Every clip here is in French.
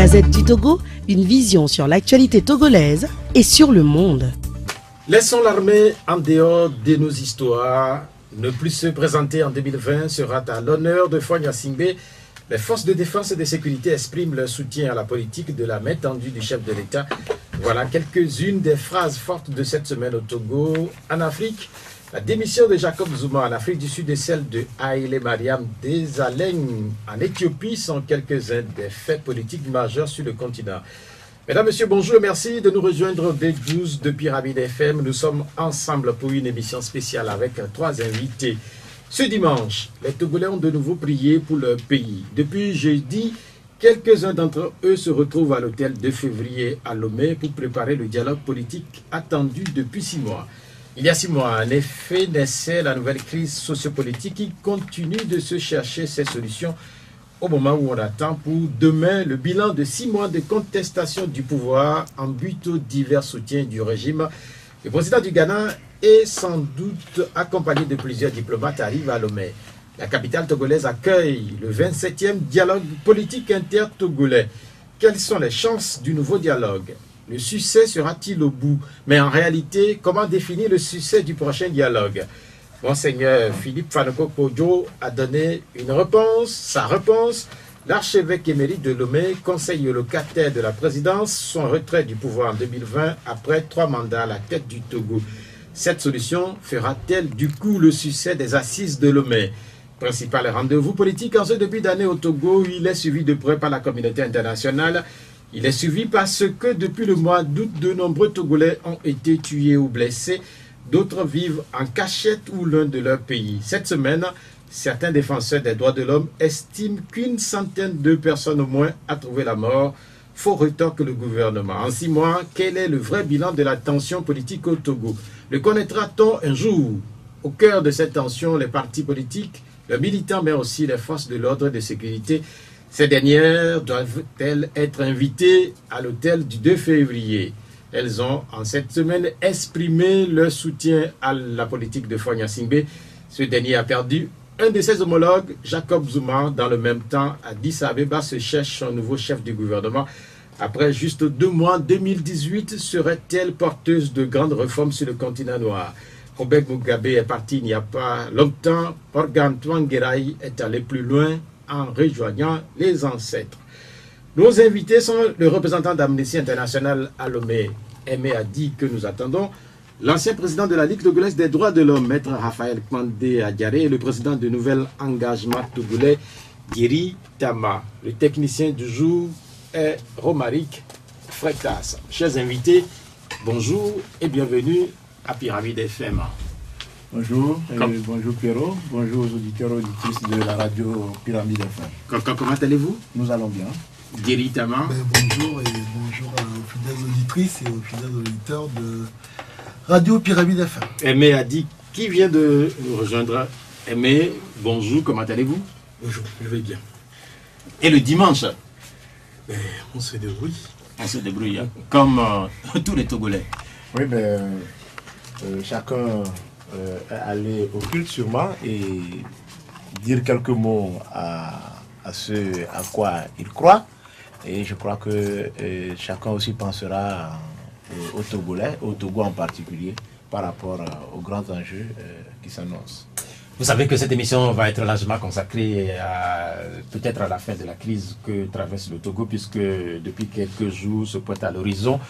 Gazette du Togo, une vision sur l'actualité togolaise et sur le monde. Laissons l'armée en dehors de nos histoires. Ne plus se présenter en 2020 sera à l'honneur de Fonya Singbe. Les forces de défense et de sécurité expriment leur soutien à la politique de la main tendue du chef de l'État. Voilà quelques-unes des phrases fortes de cette semaine au Togo. En Afrique, la démission de Jacob Zuma en Afrique du Sud et celle de Haïlé Mariam Desalegn en Éthiopie sont quelques-uns des faits politiques majeurs sur le continent. Mesdames, Messieurs, bonjour et merci de nous rejoindre dès 12 de Pyramide FM. Nous sommes ensemble pour une émission spéciale avec 3 invités. Ce dimanche, les Togolais ont de nouveau prié pour leur pays. Depuis jeudi, quelques-uns d'entre eux se retrouvent à l'hôtel 2 février à Lomé pour préparer le dialogue politique attendu depuis 6 mois. Il y a 6 mois, en effet, naissait la nouvelle crise sociopolitique qui continue de se chercher ses solutions au moment où on attend pour demain le bilan de 6 mois de contestation du pouvoir en but aux divers soutiens du régime. Le président du Ghana et sans doute accompagné de plusieurs diplomates arrive à Lomé. La capitale togolaise accueille le 27e dialogue politique inter-togolais. Quelles sont les chances du nouveau dialogue? Le succès sera-t-il au bout? Mais en réalité, comment définir le succès du prochain dialogue? Monseigneur Philippe Fanoko Kodjo a donné une réponse, sa réponse. L'archevêque émérite de Lomé conseille au locataire de la présidence son retrait du pouvoir en 2020 après 3 mandats à la tête du Togo. Cette solution fera-t-elle du coup le succès des assises de Lomé? Principal rendez-vous politique en ce début d'année au Togo, il est suivi de près par la communauté internationale. Il est suivi parce que depuis le mois d'août, de nombreux Togolais ont été tués ou blessés. D'autres vivent en cachette ou loin de leur pays. Cette semaine, certains défenseurs des droits de l'homme estiment qu'une centaine de personnes au moins a trouvé la mort. Faux rétorque le gouvernement. En 6 mois, quel est le vrai bilan de la tension politique au Togo? Le connaîtra-t-on un jour? Au cœur de cette tension, les partis politiques, les militants, mais aussi les forces de l'ordre et de sécurité. Ces dernières doivent-elles être invitées à l'hôtel du 2 février? Elles ont, en cette semaine, exprimé leur soutien à la politique de Fonya Singbe. Ce dernier a perdu un de ses homologues, Jacob Zuma. Dans le même temps, Addis Abeba se cherche son nouveau chef du gouvernement. Après juste 2 mois, 2018 serait-elle porteuse de grandes réformes sur le continent noir? Robert Mugabe est parti il n'y a pas longtemps. Morgan Tsvangirai est allé plus loin en rejoignant les ancêtres. Nos invités sont le représentant d'Amnesty International à Lomé, Aimé Adi, que nous attendons, l'ancien président de la Ligue togolaise des droits de l'homme, maître Raphaël Kwandé Adiaré, et le président de Nouvel Engagement Togolais, Djeri Tama. Le technicien du jour est Romaric Freitas. Chers invités, bonjour et bienvenue à Pyramide FM. Bonjour, bonjour Pierrot, bonjour aux auditeurs et auditrices de la radio Pyramide FM. Comment allez-vous? Nous allons bien. Djeri Tama. Bonjour et bonjour aux fidèles auditrices et aux fidèles auditeurs de Radio Pyramide FM. Aimé Adi, qui vient de nous rejoindre. Aimé, bonjour, comment allez-vous? Bonjour, je vais bien. Et le dimanche? On se débrouille. On se débrouille, comme tous les Togolais. Oui, mais chacun est allé au culte sûrement et dire quelques mots à ce à quoi il croit. Et je crois que chacun aussi pensera aux Togolais, au Togo en particulier, par rapport aux grands enjeux qui s'annoncent. Vous savez que cette émission va être largement consacrée peut-être à la fin de la crise que traverse le Togo, puisque depuis quelques jours se pointe à l'horizon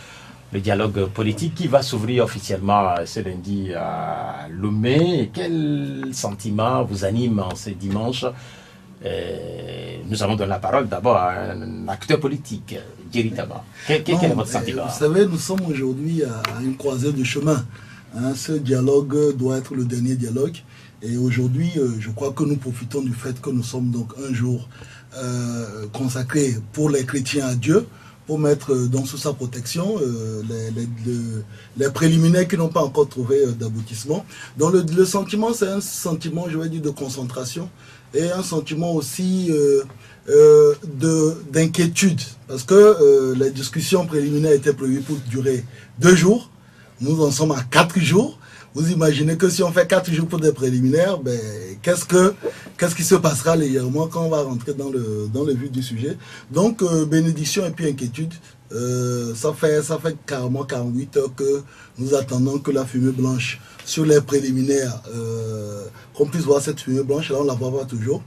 le dialogue politique qui va s'ouvrir officiellement ce lundi à Lomé. Quel sentiment vous anime en ce dimanche? Nous allons donner la parole d'abord à un acteur politique, Djeri Tama. Quel est votre sentiment? Vous savez, nous sommes aujourd'hui à une croisée de chemin. Ce dialogue doit être le dernier dialogue. Et aujourd'hui, je crois que nous profitons du fait que nous sommes donc un jour consacré pour les chrétiens à Dieu, pour mettre donc sous sa protection les préliminaires qui n'ont pas encore trouvé d'aboutissement. Donc le sentiment, c'est un sentiment, je vais dire, de concentration et un sentiment aussi d'inquiétude, parce que les discussions préliminaires étaient prévues pour durer 2 jours. Nous en sommes à 4 jours. vous imaginez que si on fait 4 jours pour des préliminaires, ben, qu'est-ce qui se passera légèrement quand on va rentrer dans le vif du sujet. Donc, bénédiction et puis inquiétude, ça fait carrément 48 heures que nous attendons que la fumée blanche sur les préliminaires, qu'on puisse voir cette fumée blanche, là on ne la voit pas toujours.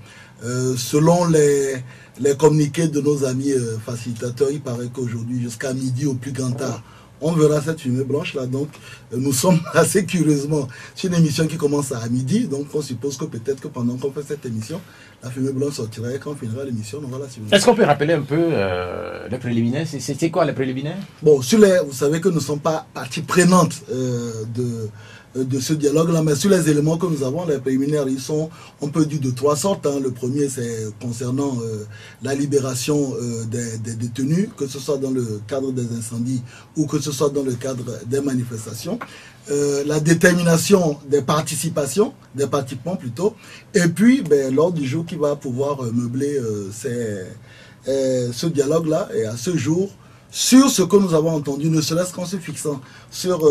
Selon les communiqués de nos amis facilitateurs, il paraît qu'aujourd'hui, jusqu'à midi au plus grand tard, on verra cette fumée blanche là. Donc nous sommes assez curieusement sur une émission qui commence à midi, donc on suppose que peut-être que pendant qu'on fait cette émission, la fumée blanche sortira et quand on finira l'émission, on aura la fumée. Est-ce qu'on peut rappeler un peu les préliminaires? C'est quoi les préliminaires? Bon, vous savez que nous ne sommes pas partie prenante de ce dialogue-là, mais sur les éléments que nous avons, les préliminaires, ils sont, on peut dire, de 3 sortes. Hein. Le premier, c'est concernant la libération des détenus, que ce soit dans le cadre des incendies ou que ce soit dans le cadre des manifestations. La détermination des participations, des participants plutôt, et puis l'ordre du jour qui va pouvoir meubler ce dialogue-là, et à ce jour, sur ce que nous avons entendu, ne serait-ce qu'en se fixant sur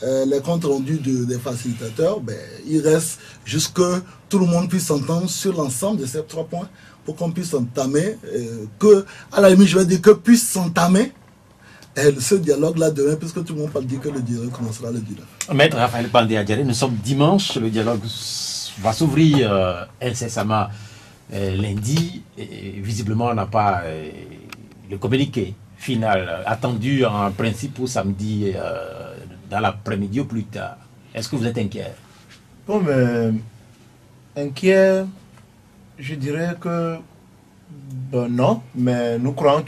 les comptes rendus des facilitateurs, il reste juste que tout le monde puisse s'entendre sur l'ensemble de ces 3 points pour qu'on puisse entamer, à la limite je vais dire que puisse s'entamer ce dialogue-là demain, puisque tout le monde peut dire que le dialogue commencera le 19. Maître Raphaël Pandé-Adjaré, nous sommes dimanche, le dialogue va s'ouvrir incessamment lundi, et visiblement on n'a pas le communiqué final attendu en principe pour samedi dans l'après-midi ou plus tard. Est-ce que vous êtes inquiet? Bon, mais inquiet, je dirais que non, mais nous croyons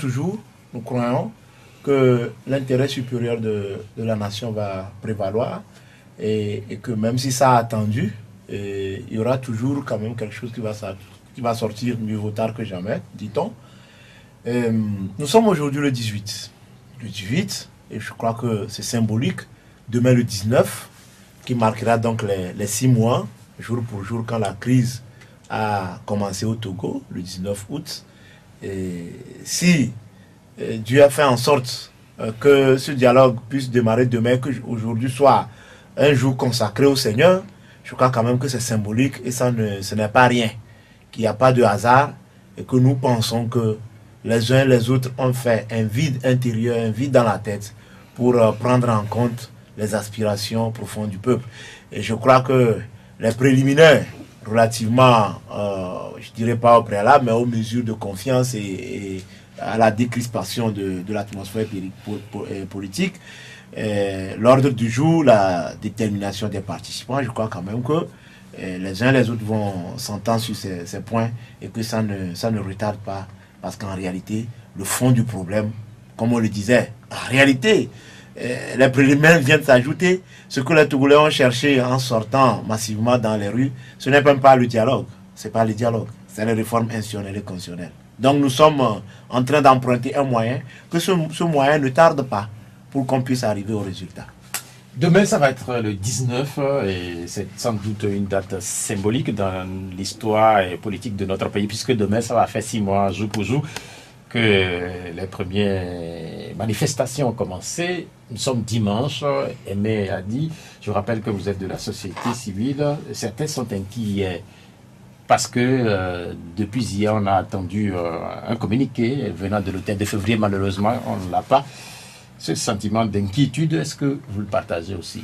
que l'intérêt supérieur de la nation va prévaloir et que même si ça a attendu, il y aura toujours quand même quelque chose qui va sortir mieux vaut tard que jamais, dit-on. Nous sommes aujourd'hui le 18. Le 18, et je crois que c'est symbolique, demain le 19, qui marquera donc les 6 mois, jour pour jour, quand la crise a commencé au Togo, le 19 août. Et si Dieu a fait en sorte que ce dialogue puisse démarrer demain, que aujourd'hui soit un jour consacré au Seigneur, je crois quand même que c'est symbolique et ce n'est pas rien, qu'il n'y a pas de hasard et que nous pensons que les uns et les autres ont fait un vide intérieur, un vide dans la tête pour prendre en compte les aspirations profondes du peuple. Et je crois que les préliminaires, relativement, je dirais pas au préalable, mais aux mesures de confiance et à la décrispation de l'atmosphère politique, l'ordre du jour, la détermination des participants, je crois quand même que les uns et les autres vont s'entendre sur ces points et que ça ne retarde pas. Parce qu'en réalité, le fond du problème, comme on le disait, en réalité, les préliminaires viennent s'ajouter. Ce que les Togolais ont cherché en sortant massivement dans les rues, ce n'est même pas le dialogue. Ce n'est pas le dialogue, c'est les réformes institutionnelles et constitutionnelles. Donc nous sommes en train d'emprunter un moyen, que ce moyen ne tarde pas pour qu'on puisse arriver au résultat. Demain, ça va être le 19 et c'est sans doute une date symbolique dans l'histoire politique de notre pays, puisque demain, ça va faire 6 mois, jour pour jour, que les premières manifestations ont commencé. Nous sommes dimanche, Aimé a dit, je rappelle que vous êtes de la société civile, certains sont inquiets parce que depuis hier, on a attendu un communiqué venant de l'hôtel de février, malheureusement, on ne l'a pas. Ce sentiment d'inquiétude, est-ce que vous le partagez aussi?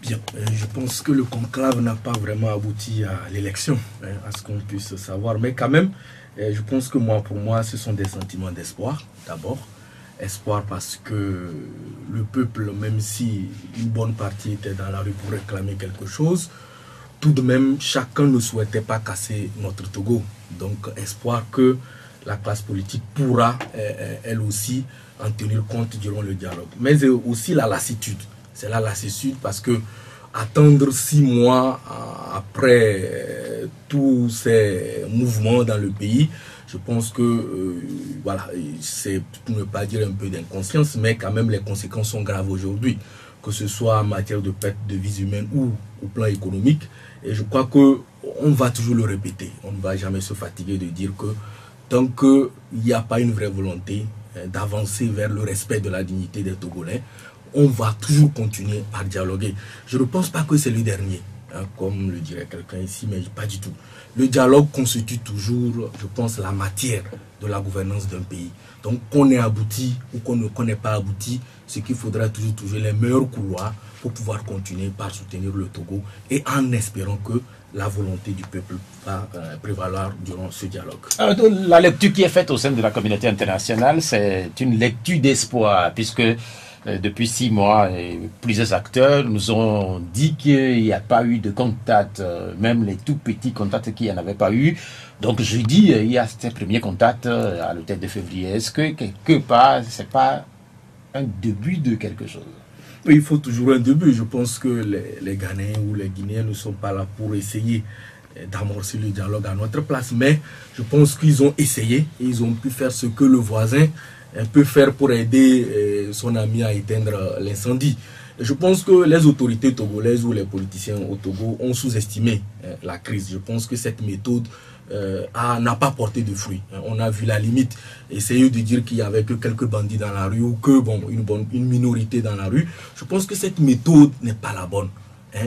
Bien, je pense que le conclave n'a pas vraiment abouti à l'élection, à ce qu'on puisse savoir. Mais quand même, je pense que pour moi, ce sont des sentiments d'espoir, d'abord. Espoir parce que le peuple, même si une bonne partie était dans la rue pour réclamer quelque chose, tout de même, chacun ne souhaitait pas casser notre Togo. Donc, espoir que la classe politique pourra, elle aussi, en tenir compte durant le dialogue. Mais aussi la lassitude. C'est la lassitude parce que attendre 6 mois après tous ces mouvements dans le pays, je pense que, voilà, c'est pour ne pas dire un peu d'inconscience, mais quand même les conséquences sont graves aujourd'hui, que ce soit en matière de perte de vies humaines ou au plan économique. Et je crois qu'on va toujours le répéter. On ne va jamais se fatiguer de dire que tant qu'il n'y a pas une vraie volonté d'avancer vers le respect de la dignité des Togolais, on va toujours continuer à dialoguer. Je ne pense pas que c'est le dernier, hein, comme le dirait quelqu'un ici, mais pas du tout. Le dialogue constitue toujours, je pense, la matière de la gouvernance d'un pays. Donc qu'on ait abouti ou qu'on ne connaît pas abouti, ce qu'il faudra toujours trouver les meilleurs couloirs pour pouvoir continuer par soutenir le Togo et en espérant que la volonté du peuple va prévaloir durant ce dialogue. La lecture qui est faite au sein de la communauté internationale, c'est une lecture d'espoir, puisque depuis 6 mois, plusieurs acteurs nous ont dit qu'il n'y a pas eu de contact, même les tout petits contacts qu'il n'y en avait pas eu. Donc je dis, il y a ces premiers contacts à l'hôtel de février. Est-ce que quelque part, ce n'est pas un début de quelque chose? Il faut toujours un début. Je pense que les Ghanéens ou les Guinéens ne sont pas là pour essayer d'amorcer le dialogue à notre place. Mais je pense qu'ils ont essayé et ils ont pu faire ce que le voisin peut faire pour aider son ami à éteindre l'incendie. Je pense que les autorités togolaises ou les politiciens au Togo ont sous-estimé la crise. Je pense que cette méthode n'a pas porté de fruits. On a vu la limite. Essayer de dire qu'il n'y avait que quelques bandits dans la rue ou que une minorité dans la rue. Je pense que cette méthode n'est pas la bonne.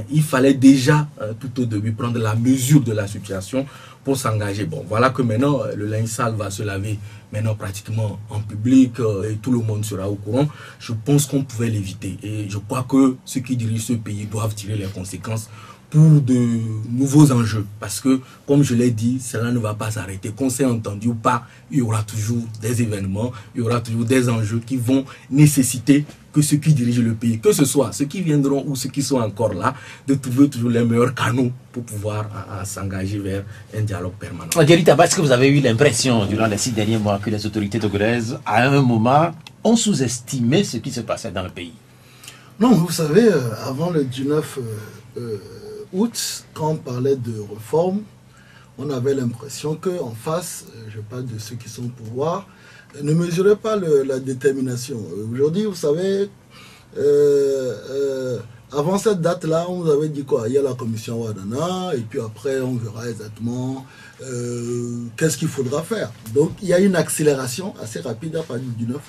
Il fallait déjà tout au début prendre la mesure de la situation pour s'engager. Bon, voilà que maintenant le linge sale va se laver maintenant pratiquement en public et tout le monde sera au courant. Je pense qu'on pouvait l'éviter et je crois que ceux qui dirigent ce pays doivent tirer les conséquences pour de nouveaux enjeux. Parce que, comme je l'ai dit, cela ne va pas s'arrêter. Qu'on s'est entendu ou pas, il y aura toujours des événements, il y aura toujours des enjeux qui vont nécessiter que ceux qui dirigent le pays, que ce soit ceux qui viendront ou ceux qui sont encore là, de trouver toujours les meilleurs canaux pour pouvoir s'engager vers un dialogue permanent. Djerry-Taba, est-ce que vous avez eu l'impression, durant les 6 derniers mois, que les autorités togolaises, à un moment, ont sous-estimé ce qui se passait dans le pays? Non, vous savez, avant le 19 août, quand on parlait de réforme, on avait l'impression qu'en face, je parle de ceux qui sont au pouvoir, ne mesuraient pas la détermination. Aujourd'hui, vous savez, avant cette date-là, on nous avait dit quoi? Il y a la commission Ouadana, et puis après, on verra exactement qu'est-ce qu'il faudra faire. Donc, il y a une accélération assez rapide à partir du 19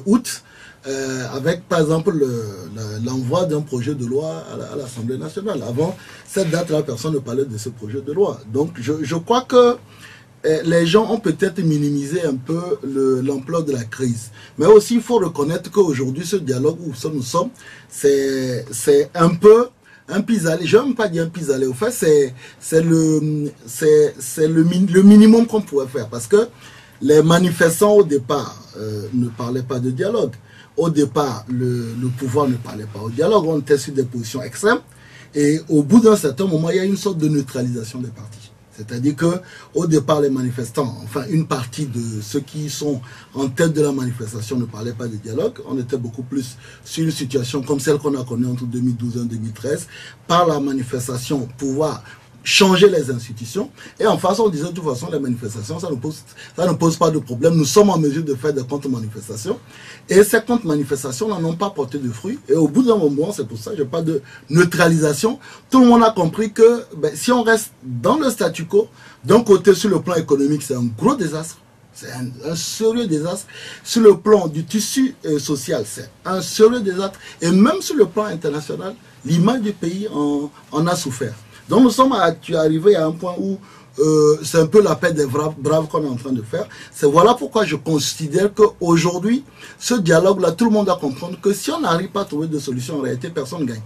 août, avec par exemple l'envoi d'un projet de loi à l'Assemblée nationale. Avant cette date-là, personne ne parlait de ce projet de loi. Donc je crois que les gens ont peut-être minimisé un peu l'ampleur de la crise. Mais aussi, il faut reconnaître qu'aujourd'hui, ce dialogue où nous sommes, c'est un peu un pis-aller. Je ne veux même pas dire un pis-aller. Au fait, c'est le minimum qu'on pouvait faire. Parce que les manifestants, au départ, ne parlaient pas de dialogue. Au départ, le pouvoir ne parlait pas au dialogue. On était sur des positions extrêmes. Et au bout d'un certain moment, il y a une sorte de neutralisation des partis. C'est-à-dire que au départ, les manifestants, enfin une partie de ceux qui sont en tête de la manifestation ne parlaient pas de dialogue. On était beaucoup plus sur une situation comme celle qu'on a connue entre 2012 et 2013. Par la manifestation, pouvoir changer les institutions. Et en face, on disait de toute façon, les manifestations, ça ne pose pas de problème. Nous sommes en mesure de faire des contre-manifestations. Et ces contre-manifestations n'ont pas porté de fruits. Et au bout d'un moment, c'est pour ça que je parle de neutralisation. Tout le monde a compris que si on reste dans le statu quo, d'un côté, sur le plan économique, c'est un gros désastre. C'est un sérieux désastre. Sur le plan du tissu social, c'est un sérieux désastre. Et même sur le plan international, l'image du pays en a souffert. Donc nous sommes arrivés à un point où c'est un peu la paix des braves qu'on est en train de faire. C'est voilà pourquoi je considère qu'aujourd'hui, ce dialogue-là, tout le monde doit comprendre que si on n'arrive pas à trouver de solution, en réalité, personne ne gagne.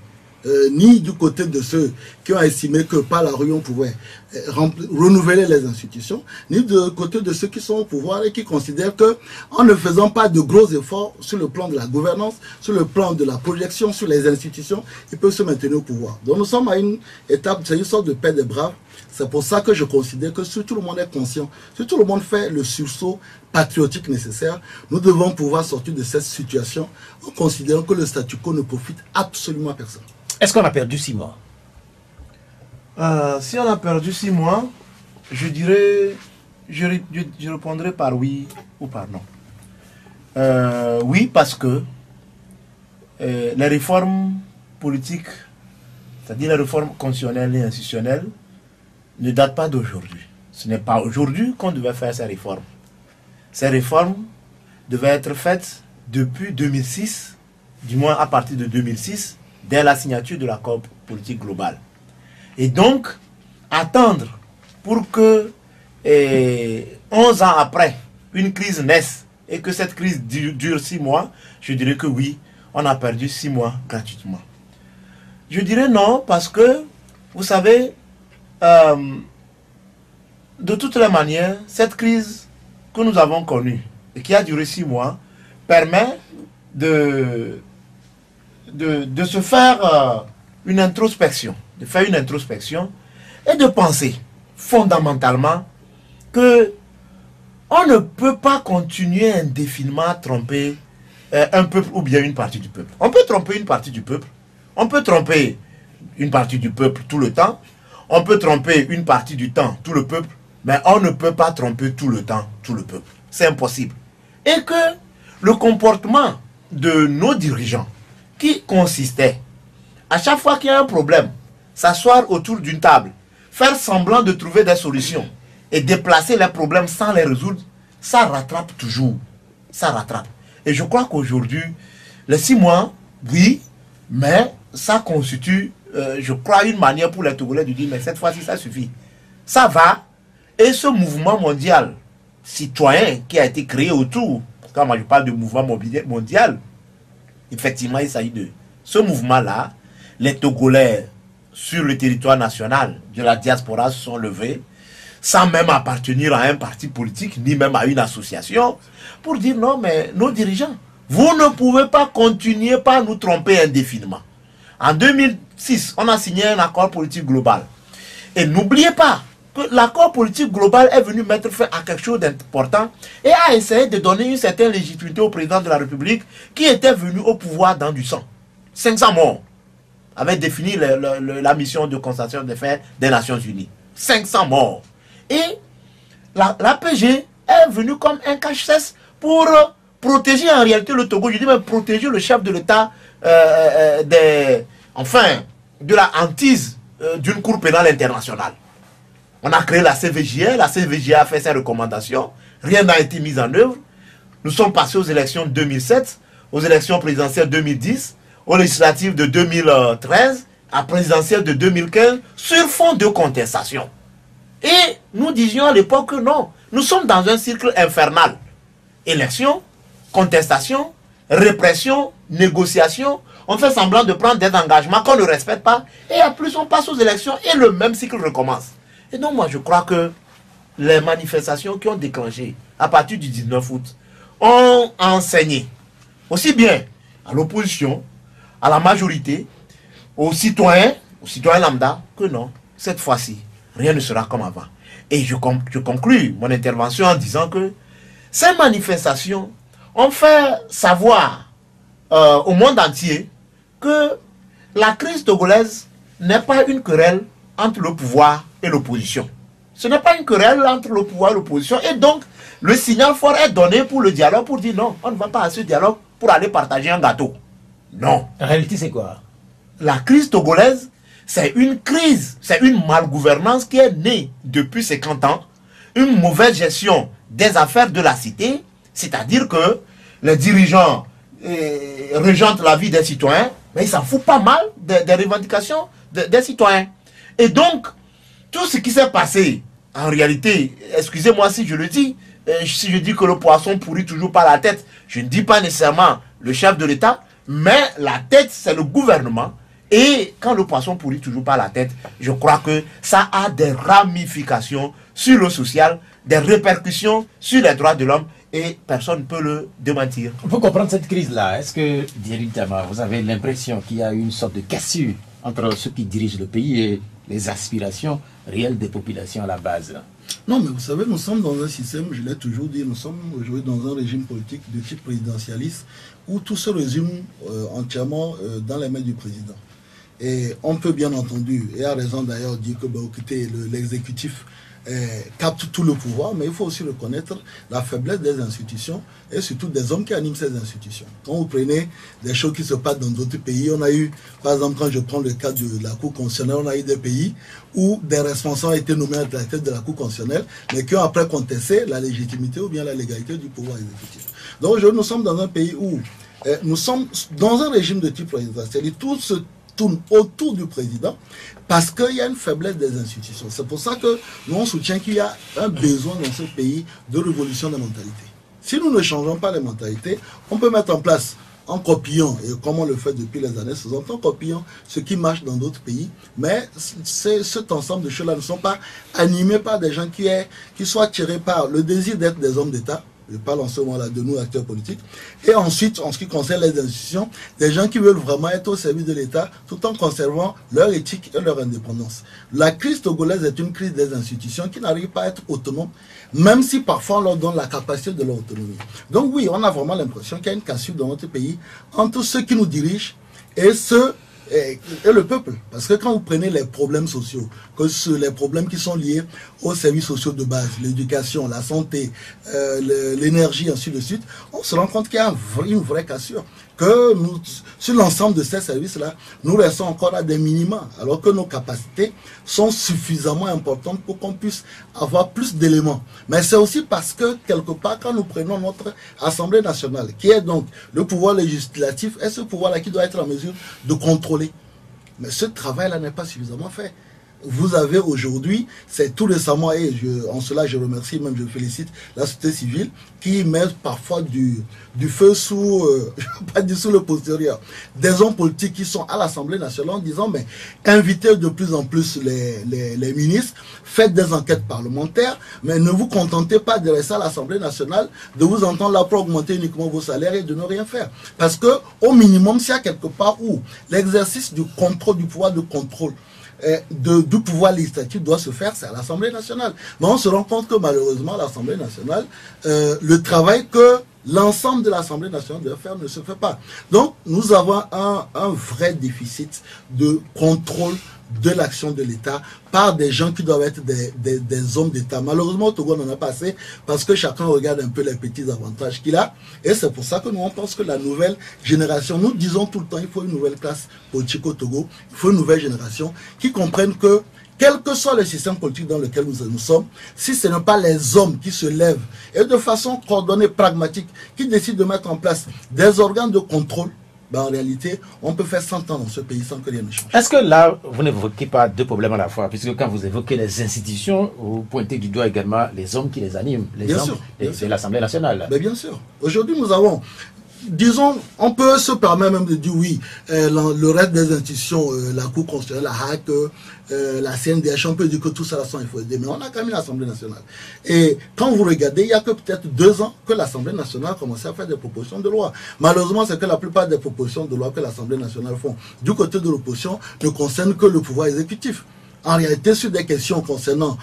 Ni du côté de ceux qui ont estimé que par la rue on pouvait renouveler les institutions, ni du côté de ceux qui sont au pouvoir et qui considèrent que en ne faisant pas de gros efforts sur le plan de la gouvernance, sur le plan de la projection, sur les institutions, ils peuvent se maintenir au pouvoir. Donc nous sommes à une étape, c'est une sorte de paix des braves. C'est pour ça que je considère que si tout le monde est conscient, si tout le monde fait le sursaut patriotique nécessaire, nous devons pouvoir sortir de cette situation en considérant que le statu quo ne profite absolument à personne. Est-ce qu'on a perdu 6 mois? Si on a perdu 6 mois, je dirais, je répondrai par oui ou par non. Oui, parce que les réformes politiques, c'est-à-dire les réformes constitutionnelles et institutionnelles, ne datent pas d'aujourd'hui. Ce n'est pas aujourd'hui qu'on devait faire ces réformes. Ces réformes devait être faite depuis 2006, du moins à partir de 2006, dès la signature de l'accord politique global. Et donc, attendre pour que 11 ans après, une crise naisse et que cette crise dure 6 mois, je dirais que oui, on a perdu 6 mois gratuitement. Je dirais non parce que, vous savez, de toutes les manières, cette crise que nous avons connue et qui a duré 6 mois permet de se faire une introspection, et de penser fondamentalement que on ne peut pas continuer indéfiniment à tromper un peuple ou bien une partie du peuple. On peut tromper une partie du peuple, on peut tromper une partie du peuple tout le temps, on peut tromper une partie du temps tout le peuple, mais on ne peut pas tromper tout le temps tout le peuple. C'est impossible. Et que le comportement de nos dirigeants, qui consistait, à chaque fois qu'il y a un problème, s'asseoir autour d'une table, faire semblant de trouver des solutions et déplacer les problèmes sans les résoudre, ça rattrape toujours. Ça rattrape. Et je crois qu'aujourd'hui, les 6 mois, oui, mais ça constitue, je crois, une manière pour les Togolais de dire, mais cette fois-ci, ça suffit. Ça va. Et ce mouvement mondial citoyen qui a été créé autour, quand moi je parle de mouvement mondial, effectivement, il s'agit de ce mouvement-là. Les Togolais sur le territoire national de la diaspora se sont levés, sans même appartenir à un parti politique, ni même à une association, pour dire non, mais nos dirigeants, vous ne pouvez pas continuer par nous tromper indéfiniment. En 2006, on a signé un accord politique global. Et n'oubliez pas que l'accord politique global est venu mettre fin à quelque chose d'important et a essayé de donner une certaine légitimité au président de la République qui était venu au pouvoir dans du sang. 500 morts avait défini la mission de constatation des faits des Nations Unies. 500 morts. Et l'APG est venu comme un cache-cesse pour protéger en réalité le Togo. Je dis même protéger le chef de l'État de la hantise d'une cour pénale internationale. On a créé la CVJA a fait ses recommandations, rien n'a été mis en œuvre. Nous sommes passés aux élections de 2007, aux élections présidentielles 2010, aux législatives de 2013, à présidentielles de 2015, sur fond de contestation. Et nous disions à l'époque que non, nous sommes dans un cycle infernal. Élections, contestation, répression, négociation, on fait semblant de prendre des engagements qu'on ne respecte pas, et en plus on passe aux élections et le même cycle recommence. Et donc moi je crois que les manifestations qui ont déclenché à partir du 19 août ont enseigné aussi bien à l'opposition, à la majorité, aux citoyens lambda, que non, cette fois-ci, rien ne sera comme avant. Et je conclus mon intervention en disant que ces manifestations ont fait savoir au monde entier que la crise togolaise n'est pas une querelle entre le pouvoir et l'opposition. Ce n'est pas une querelle entre le pouvoir et l'opposition. Et donc, le signal fort est donné pour le dialogue, pour dire non, on ne va pas à ce dialogue pour aller partager un gâteau. Non. En réalité, c'est quoi? La crise togolaise, c'est une crise, c'est une malgouvernance qui est née depuis 50 ans, une mauvaise gestion des affaires de la cité, c'est-à-dire que les dirigeants régentent la vie des citoyens, mais ils s'en foutent pas mal des revendications des citoyens. Et donc, tout ce qui s'est passé, en réalité, excusez-moi si je le dis, si je dis que le poisson pourrit toujours par la tête, je ne dis pas nécessairement le chef de l'État, mais la tête, c'est le gouvernement. Et quand le poisson pourrit toujours par la tête, je crois que ça a des ramifications sur le social, des répercussions sur les droits de l'homme, et personne ne peut le démentir. Pour comprendre cette crise-là, est-ce que, directement, vous avez l'impression qu'il y a une sorte de cassure entre ceux qui dirigent le pays et les aspirations réelles des populations à la base? Non, mais vous savez, nous sommes dans un système, je l'ai toujours dit, nous sommes aujourd'hui dans un régime politique de type présidentialiste où tout se résume entièrement dans les mains du président. Et on peut bien entendu, et à raison d'ailleurs, dire que écoutez, l'exécutif captent tout le pouvoir, mais il faut aussi reconnaître la faiblesse des institutions et surtout des hommes qui animent ces institutions. Quand vous prenez des choses qui se passent dans d'autres pays, on a eu, par exemple, quand je prends le cas de la Cour constitutionnelle, on a eu des pays où des responsables ont été nommés à la tête de la Cour constitutionnelle, mais qui ont après contesté la légitimité ou bien la légalité du pouvoir exécutif. Donc aujourd'hui, nous sommes dans un pays où nous sommes dans un régime de type présidentiel, c'est-à-dire tout se tourne autour du président parce qu'il y a une faiblesse des institutions. C'est pour ça que nous on soutient qu'il y a un besoin dans ce pays de révolution des mentalités. Si nous ne changeons pas les mentalités, on peut mettre en place en copiant, et comme on le fait depuis les années 60, en copiant ce qui marche dans d'autres pays, mais cet ensemble de choses-là ne sont pas animés par des gens qui soient tirés par le désir d'être des hommes d'État. Je parle en ce moment-là de nous, acteurs politiques. Et ensuite, en ce qui concerne les institutions, des gens qui veulent vraiment être au service de l'État tout en conservant leur éthique et leur indépendance. La crise togolaise est une crise des institutions qui n'arrivent pas à être autonomes, même si parfois on leur donne la capacité de leur autonomie. Donc oui, on a vraiment l'impression qu'il y a une cassure dans notre pays entre ceux qui nous dirigent et le peuple. Parce que quand vous prenez les problèmes sociaux, que les problèmes qui sont liés aux services sociaux de base, l'éducation, la santé, l'énergie, ainsi de suite, on se rend compte qu'il y a une vraie cassure. Que nous, sur l'ensemble de ces services-là, nous restons encore à des minima, alors que nos capacités sont suffisamment importantes pour qu'on puisse avoir plus d'éléments. Mais c'est aussi parce que, quelque part, quand nous prenons notre Assemblée nationale, qui est donc le pouvoir législatif, est ce pouvoir-là qui doit être en mesure de contrôler. Mais ce travail-là n'est pas suffisamment fait. Vous avez aujourd'hui, c'est tout récemment, et en cela je remercie, même je félicite la société civile, qui met parfois du feu sous, pas du sous le postérieur, des hommes politiques qui sont à l'Assemblée nationale en disant, mais invitez de plus en plus les ministres, faites des enquêtes parlementaires, mais ne vous contentez pas de rester à l'Assemblée nationale, de vous entendre là pour augmenter uniquement vos salaires et de ne rien faire. Parce que, au minimum, s'il y a quelque part où l'exercice du contrôle, du pouvoir de contrôle, du pouvoir législatif doit se faire, c'est à l'Assemblée nationale. Mais on se rend compte que malheureusement, l'Assemblée nationale, le travail que l'ensemble de l'Assemblée nationale doit faire ne se fait pas. Donc, nous avons un vrai déficit de contrôle de l'action de l'État par des gens qui doivent être des hommes d'État. Malheureusement, au Togo, on n'en a pas assez parce que chacun regarde un peu les petits avantages qu'il a. Et c'est pour ça que nous, on pense que la nouvelle génération, nous disons tout le temps, il faut une nouvelle classe politique au Togo, il faut une nouvelle génération qui comprenne que quel que soit le système politique dans lequel nous sommes, si ce n'est pas les hommes qui se lèvent et de façon coordonnée, pragmatique, qui décident de mettre en place des organes de contrôle, ben en réalité, on peut faire 100 ans dans ce pays sans que rien ne change. Est-ce que là, vous n'évoquez pas deux problèmes à la fois? Puisque quand vous évoquez les institutions, vous pointez du doigt également les hommes qui les animent, les hommes de l'Assemblée nationale. Ben bien sûr. Aujourd'hui, nous avons... Disons, on peut se permettre même de dire oui, le reste des institutions, la Cour constitutionnelle, la HAC, la CNDH, on peut dire que tout ça, il faut aider. Mais on a quand même l'Assemblée nationale. Et quand vous regardez, il y a que peut-être 2 ans que l'Assemblée nationale a commencé à faire des propositions de loi. Malheureusement, c'est que la plupart des propositions de loi que l'Assemblée nationale font du côté de l'opposition ne concernent que le pouvoir exécutif. En réalité, sur des questions concernant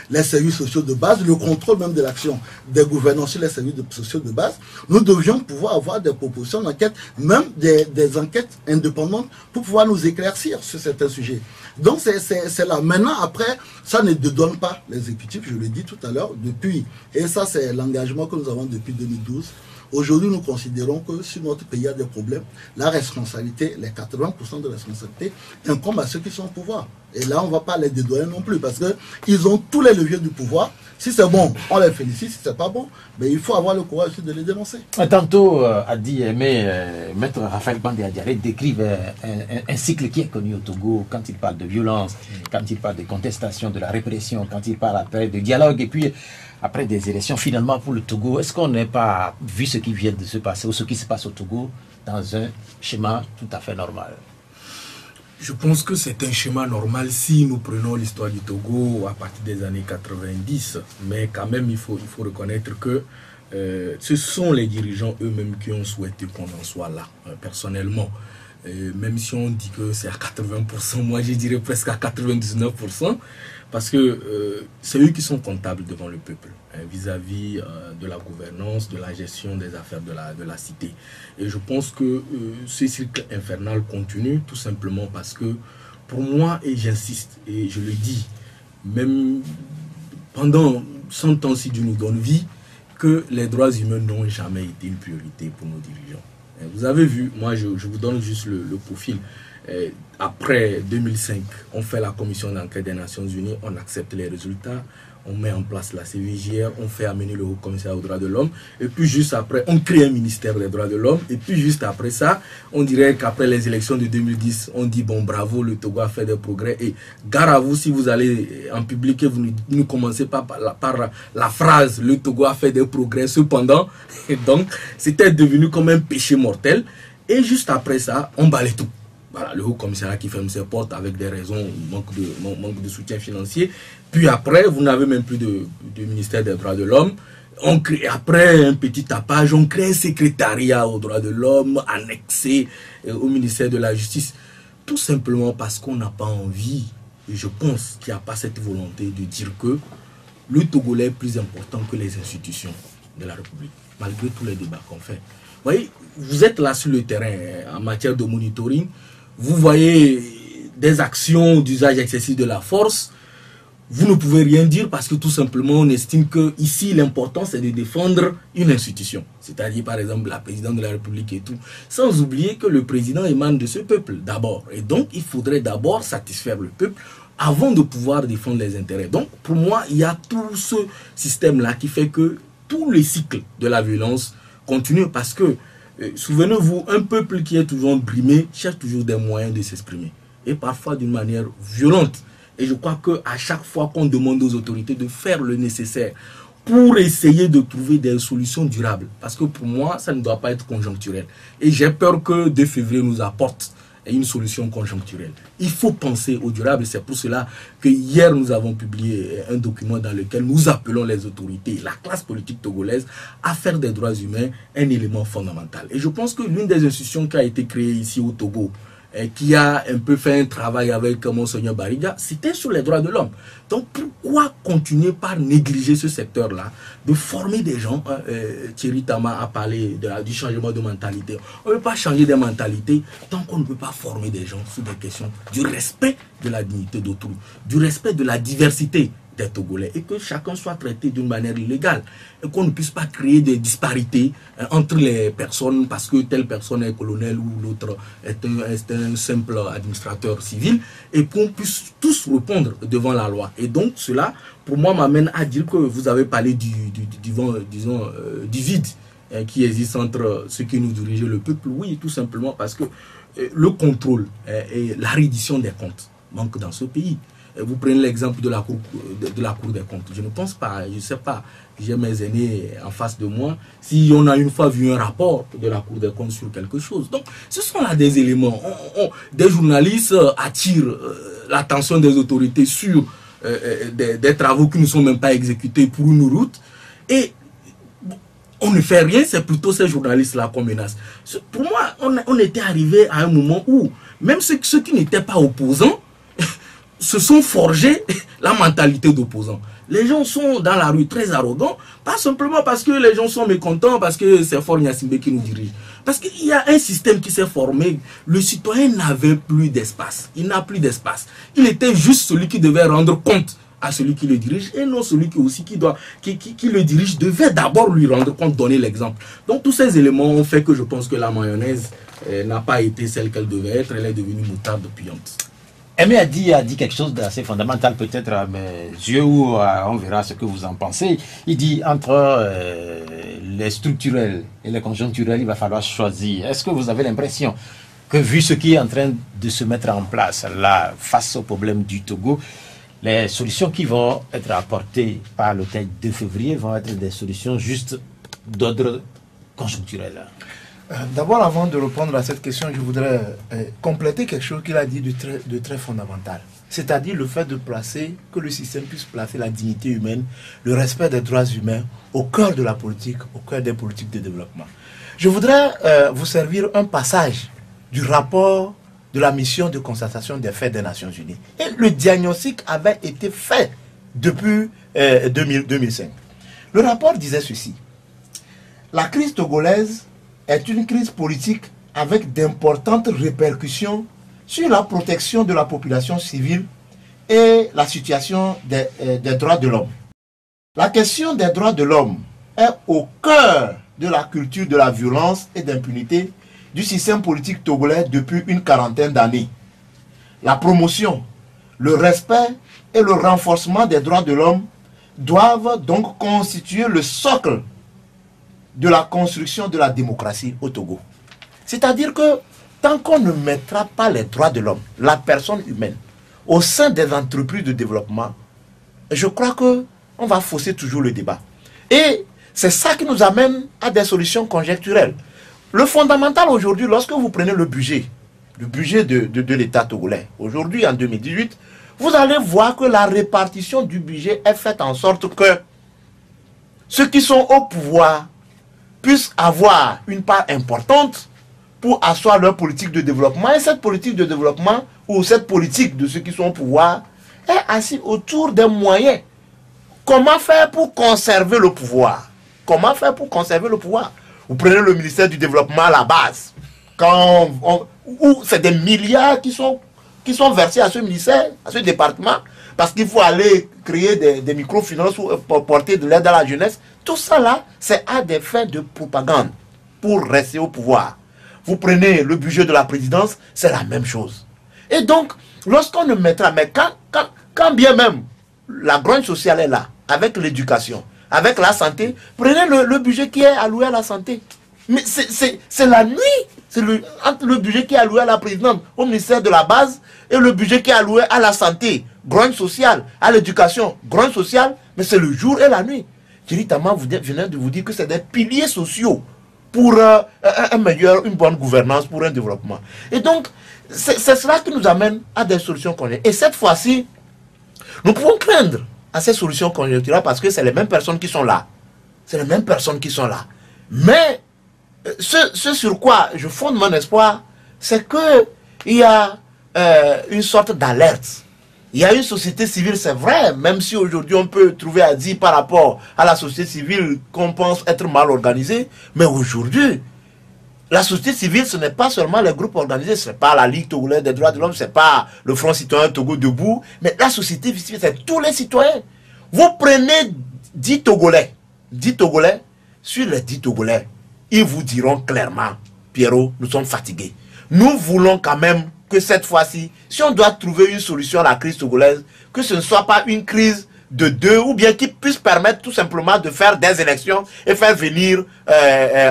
les services sociaux de base, le contrôle même de l'action des gouvernants sur les services sociaux de base, nous devions pouvoir avoir des propositions d'enquête, même des enquêtes indépendantes pour pouvoir nous éclaircir sur certains sujets. Donc c'est là. Maintenant, après, ça ne dédouane pas l'exécutif, je l'ai dit tout à l'heure, depuis, et ça c'est l'engagement que nous avons depuis 2012. Aujourd'hui, nous considérons que si notre pays a des problèmes, la responsabilité, les 80% de responsabilité, incombe à ceux qui sont au pouvoir. Et là, on ne va pas les dédouaner non plus, parce qu'ils ont tous les leviers du pouvoir. Si c'est bon, on les félicite. Si c'est pas bon, mais il faut avoir le courage de les dénoncer. Tantôt, Adi Aimé, Maître Raphaël Bandé Adiaré décrive un cycle qui est connu au Togo quand il parle de violence, quand il parle de contestation, de la répression, quand il parle après de dialogue, et puis après des élections finalement pour le Togo. Est-ce qu'on n'a pas vu ce qui vient de se passer ou ce qui se passe au Togo dans un schéma tout à fait normal? Je pense que c'est un schéma normal si nous prenons l'histoire du Togo à partir des années 90. Mais quand même, il faut reconnaître que ce sont les dirigeants eux-mêmes qui ont souhaité qu'on en soit là, personnellement. Même si on dit que c'est à 80%, moi je dirais presque à 99%, parce que c'est eux qui sont comptables devant le peuple, vis-à-vis de la gouvernance, de la gestion des affaires de la cité. Et je pense que ce cycle infernal continue tout simplement parce que, pour moi, et j'insiste, et je le dis, même pendant 100 ans, si Dieu nous donne vie, que les droits humains n'ont jamais été une priorité pour nos dirigeants. Vous avez vu, moi je vous donne juste le profil. Après 2005, on fait la commission d'enquête des Nations Unies, on accepte les résultats, on met en place la CVJR, on fait amener le haut-commissaire aux droits de l'homme, et puis juste après, on crée un ministère des droits de l'homme, et puis juste après ça, on dirait qu'après les élections de 2010, on dit bon bravo, le Togo a fait des progrès, et gare à vous si vous allez en public et vous ne commencez pas par la phrase le Togo a fait des progrès, cependant, et donc c'était devenu comme un péché mortel, et juste après ça, on balaye tout. Voilà, le haut commissariat qui ferme ses portes avec des raisons, manque de soutien financier. Puis après, vous n'avez même plus de ministère des droits de l'homme. Après un petit tapage, on crée un secrétariat aux droits de l'homme annexé au ministère de la Justice. Tout simplement parce qu'on n'a pas envie, et je pense qu'il n'y a pas cette volonté de dire que le Togolais est plus important que les institutions de la République, malgré tous les débats qu'on fait. Vous voyez, vous êtes là sur le terrain en matière de monitoring. Vous voyez des actions d'usage excessif de la force, vous ne pouvez rien dire parce que tout simplement on estime que ici l'important c'est de défendre une institution, c'est-à-dire par exemple la présidente de la République et tout, sans oublier que le président émane de ce peuple d'abord, et donc il faudrait d'abord satisfaire le peuple avant de pouvoir défendre les intérêts. Donc pour moi il y a tout ce système-là qui fait que tout le cycle de la violence continue parce que souvenez-vous, un peuple qui est toujours brimé cherche toujours des moyens de s'exprimer. Et parfois d'une manière violente. Et je crois qu'à chaque fois qu'on demande aux autorités de faire le nécessaire pour essayer de trouver des solutions durables. Parce que pour moi, ça ne doit pas être conjoncturel. Et j'ai peur que 2 février nous apporte une solution conjoncturelle. Il faut penser au durable. C'est pour cela que hier, nous avons publié un document dans lequel nous appelons les autorités, la classe politique togolaise, à faire des droits humains un élément fondamental. Et je pense que l'une des institutions qui a été créée ici au Togo, qui a un peu fait un travail avec Monseigneur Bariga, c'était sur les droits de l'homme. Donc pourquoi continuer par négliger ce secteur-là, de former des gens? Thierry Tama a parlé du changement de mentalité. On ne peut pas changer des mentalités tant qu'on ne peut pas former des gens sur des questions du respect de la dignité d'autrui, du respect de la diversité des Togolais, et que chacun soit traité d'une manière légale, et qu'on ne puisse pas créer des disparités entre les personnes parce que telle personne est colonel ou l'autre est un simple administrateur civil, et qu'on puisse tous répondre devant la loi. Et donc cela, pour moi, m'amène à dire que vous avez parlé du vide qui existe entre ceux qui nous dirigent, le peuple. Oui, tout simplement parce que le contrôle et la reddition des comptes manquent dans ce pays. Vous prenez l'exemple de la Cour des comptes. Je ne pense pas, je ne sais pas, j'ai mes aînés en face de moi, si on a une fois vu un rapport de la Cour des comptes sur quelque chose. Donc, ce sont là des éléments. Des journalistes attirent l'attention des autorités sur des travaux qui ne sont même pas exécutés pour une route. Et on ne fait rien, c'est plutôt ces journalistes-là qu'on menace. Pour moi, on était arrivé à un moment où, même ceux qui n'étaient pas opposants, se sont forgés la mentalité d'opposants. Les gens sont dans la rue très arrogants, pas simplement parce que les gens sont mécontents, parce que c'est Faure Gnassingbé qui nous dirige. Parce qu'il y a un système qui s'est formé, le citoyen n'avait plus d'espace. Il n'a plus d'espace. Il était juste celui qui devait rendre compte à celui qui le dirige, et non celui qui le dirige devait d'abord lui rendre compte, donner l'exemple. Donc tous ces éléments ont fait que je pense que la mayonnaise n'a pas été celle qu'elle devait être, elle est devenue moutarde puante. Aimé a dit quelque chose d'assez fondamental, peut-être à mes yeux, ou on verra ce que vous en pensez. Il dit entre les structurels et les conjoncturels, il va falloir choisir. Est-ce que vous avez l'impression que, vu ce qui est en train de se mettre en place là, face au problème du Togo, les solutions qui vont être apportées par le 2 février vont être des solutions juste d'ordre conjoncturel? D'abord, avant de répondre à cette question, je voudrais compléter quelque chose qu'il a dit de très fondamental. C'est-à-dire le fait que le système puisse placer la dignité humaine, le respect des droits humains au cœur de la politique, au cœur des politiques de développement. Je voudrais vous servir un passage du rapport de la mission de constatation des faits des Nations Unies. Et le diagnostic avait été fait depuis 2005. Le rapport disait ceci: la crise togolaise est une crise politique avec d'importantes répercussions sur la protection de la population civile et la situation des droits de l'homme. La question des droits de l'homme est au cœur de la culture de la violence et d'impunité du système politique togolais depuis une quarantaine d'années. La promotion, le respect et le renforcement des droits de l'homme doivent donc constituer le socle de la construction de la démocratie au Togo. C'est-à-dire que tant qu'on ne mettra pas les droits de l'homme, la personne humaine, au sein des entreprises de développement, je crois que on va fausser toujours le débat. Et c'est ça qui nous amène à des solutions conjecturelles. Le fondamental aujourd'hui, lorsque vous prenez le budget de l'État togolais, aujourd'hui en 2018, vous allez voir que la répartition du budget est faite en sorte que ceux qui sont au pouvoir puissent avoir une part importante pour asseoir leur politique de développement. Et cette politique de développement, ou cette politique de ceux qui sont au pouvoir, est assise autour des moyens. Comment faire pour conserver le pouvoir? Comment faire pour conserver le pouvoir? Vous prenez le ministère du développement à la base, où c'est des milliards qui sont versés à ce ministère, à ce département, parce qu'il faut aller créer des microfinances pour porter de l'aide à la jeunesse. Tout ça là, c'est à des fins de propagande pour rester au pouvoir. Vous prenez le budget de la présidence, c'est la même chose. Et donc, lorsqu'on ne mettra, mais quand bien même la grogne sociale est là, avec l'éducation, avec la santé, prenez le budget qui est alloué à la santé. Mais c'est la nuit. C'est entre le budget qui est alloué à la présidence, au ministère de la base, et le budget qui est alloué à la santé, grogne sociale, à l'éducation, grogne sociale, mais c'est le jour et la nuit. Thierry Tama venait de vous dire que c'est des piliers sociaux pour une bonne gouvernance, pour un développement. Et donc, c'est cela qui nous amène à des solutions conjoncturelles. Et cette fois-ci, nous pouvons craindre à ces solutions conjoncturelles parce que c'est les mêmes personnes qui sont là. C'est les mêmes personnes qui sont là. Mais ce sur quoi je fonde mon espoir, c'est qu'il y a une sorte d'alerte. Il y a une société civile, c'est vrai, même si aujourd'hui on peut trouver à dire par rapport à la société civile qu'on pense être mal organisée, mais aujourd'hui, la société civile, ce n'est pas seulement les groupes organisés, ce n'est pas la Ligue togolaise des droits de l'homme, ce n'est pas le Front citoyen Togo debout, mais la société civile, c'est tous les citoyens. Vous prenez 10 Togolais, sur les 10 Togolais, ils vous diront clairement, Pierrot, nous sommes fatigués. Nous voulons quand même que cette fois-ci, si on doit trouver une solution à la crise togolaise, que ce ne soit pas une crise de deux, ou bien qui puisse permettre tout simplement de faire des élections et faire venir